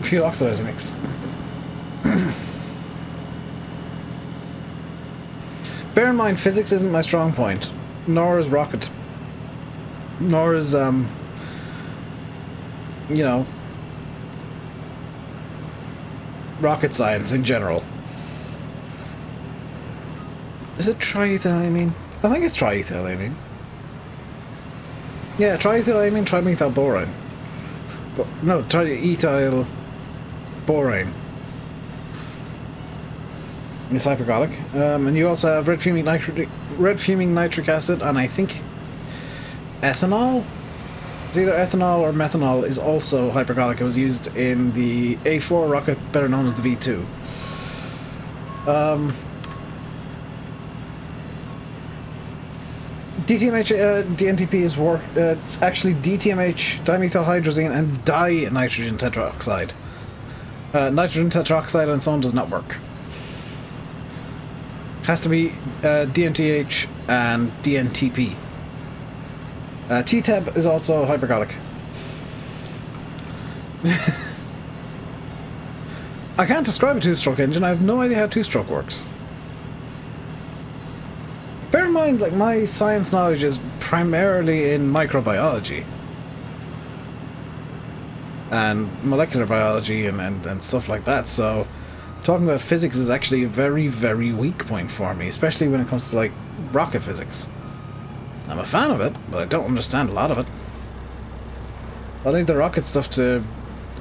fuel oxidizer mix. Bear in mind, physics isn't my strong point, nor is rocket, nor is you know, rocket science in general. Is it triethylamine? I think it's triethylamine. Yeah, triethylamine, trimethylborane. No, triethylborane. It's hypergolic. And you also have red fuming nitric acid, and I think ethanol? It's either ethanol or methanol is also hypergolic. It was used in the A4 rocket, better known as the V2. DNTP is it's actually DTMH, dimethylhydrazine, and dinitrogen tetroxide. Nitrogen tetroxide on its own does not work. Has to be DNTH and DNTP. TTEP is also hypergolic. I can't describe a two-stroke engine. I have no idea how two-stroke works. Bear in mind, like, my science knowledge is primarily in microbiology and molecular biology and stuff like that, so talking about physics is actually a very, very weak point for me, especially when it comes to, like, rocket physics. I'm a fan of it, but I don't understand a lot of it. I leave the rocket stuff to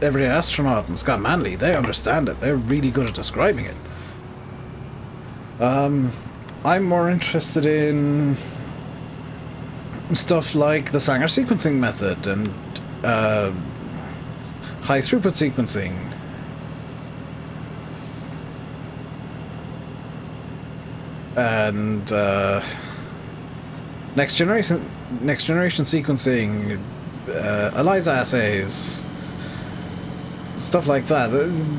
Everyday Astronaut and Scott Manley. They understand it. They're really good at describing it. I'm more interested in stuff like the Sanger sequencing method and high throughput sequencing. And next generation sequencing, ELISA assays, stuff like that.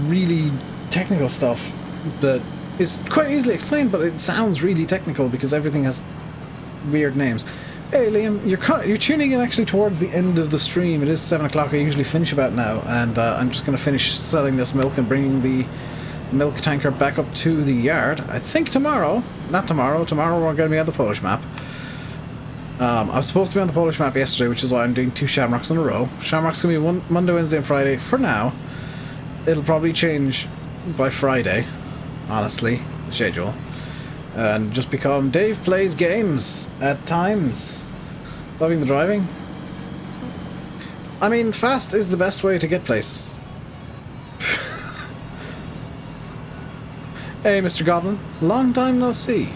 Really technical stuff that is quite easily explained, but it sounds really technical because everything has weird names. Hey Liam, you're tuning in actually towards the end of the stream. It is 7 o'clock. I usually finish about now, and I'm just going to finish selling this milk and bringing the milk tanker back up to the yard. I think tomorrow. Not tomorrow. Tomorrow we're going to be on the Polish map. I was supposed to be on the Polish map yesterday, which is why I'm doing 2 Shamrocks in a row. Shamrock's going to be Monday, Wednesday, and Friday for now. It'll probably change by Friday, honestly, the schedule. And just become Dave plays games at times. Loving the driving. I mean, fast is the best way to get places. Hey, Mr. Goblin. Long time no see.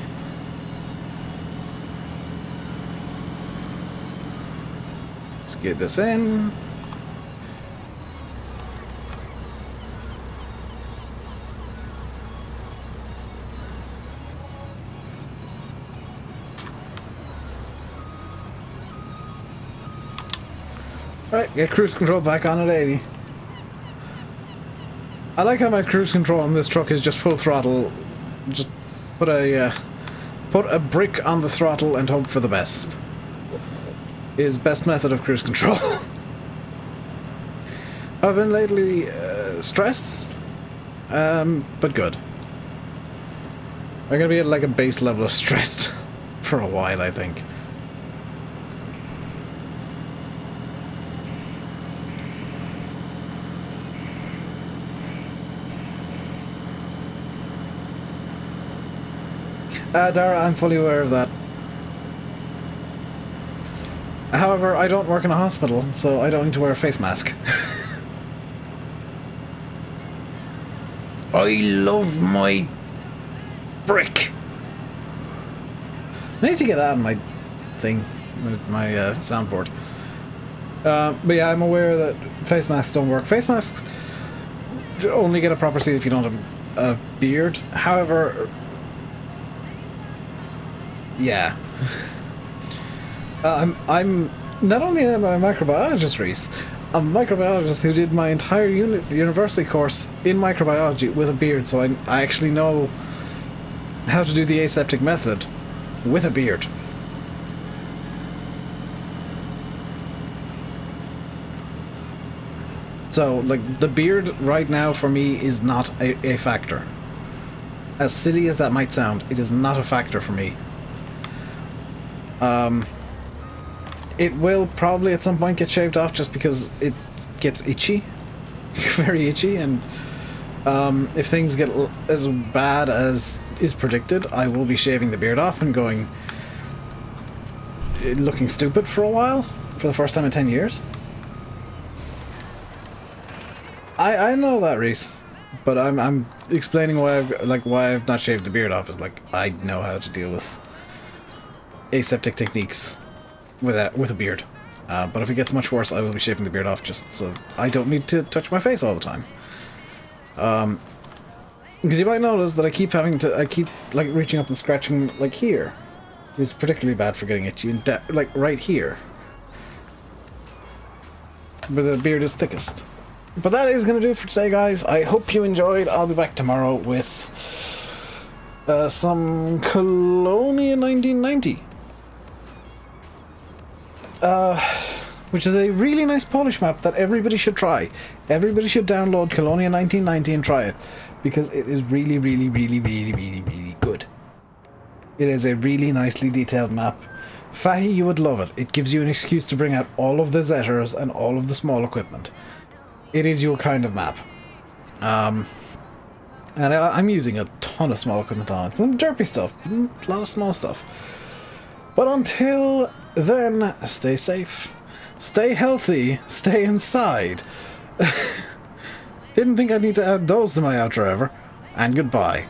Let's get this in. Right, get cruise control back on at 80. I like how my cruise control on this truck is just full throttle. Just put a brick on the throttle and hope for the best. Is best method of cruise control. I've been lately stressed, but good. I'm gonna be at like a base level of stressed for a while, I think. Dara, I'm fully aware of that. However, I don't work in a hospital, so I don't need to wear a face mask. I love my brick. I need to get that on my thing, my soundboard. But yeah, I'm aware that face masks don't work. Face masks only get a proper seat if you don't have a beard. However, yeah. I'm not only am I a microbiologist, Reese, I'm a microbiologist who did my entire university course in microbiology with a beard, so I actually know how to do the aseptic method with a beard. So, like, the beard right now for me is not a factor. As silly as that might sound, it is not a factor for me. It will probably at some point get shaved off just because it gets itchy. Very itchy, and if things get as bad as is predicted, I will be shaving the beard off and looking stupid for a while, for the first time in 10 years. I know that, Reese, but I'm explaining why I've not shaved the beard off is like I know how to deal with aseptic techniques with a beard. But if it gets much worse, I will be shaving the beard off just so I don't need to touch my face all the time. Because you might notice that I keep like reaching up and scratching like here. It's particularly bad for getting itchy, and like right here, where the beard is thickest. But that is going to do it for today, guys. I hope you enjoyed. I'll be back tomorrow with some Colonia 1990. which is a really nice Polish map that everybody should try. Everybody should download Colonia 1990 and try it, because it is really, really, really, really, really, really good. It is a really nicely detailed map. Fahy, you would love it. It gives you an excuse to bring out all of the Zetters and all of the small equipment. It is your kind of map. And I'm using a ton of small equipment on it. Some derpy stuff, a lot of small stuff. But until then, stay safe, stay healthy, stay inside. Didn't think I'd need to add those to my outro ever. And goodbye.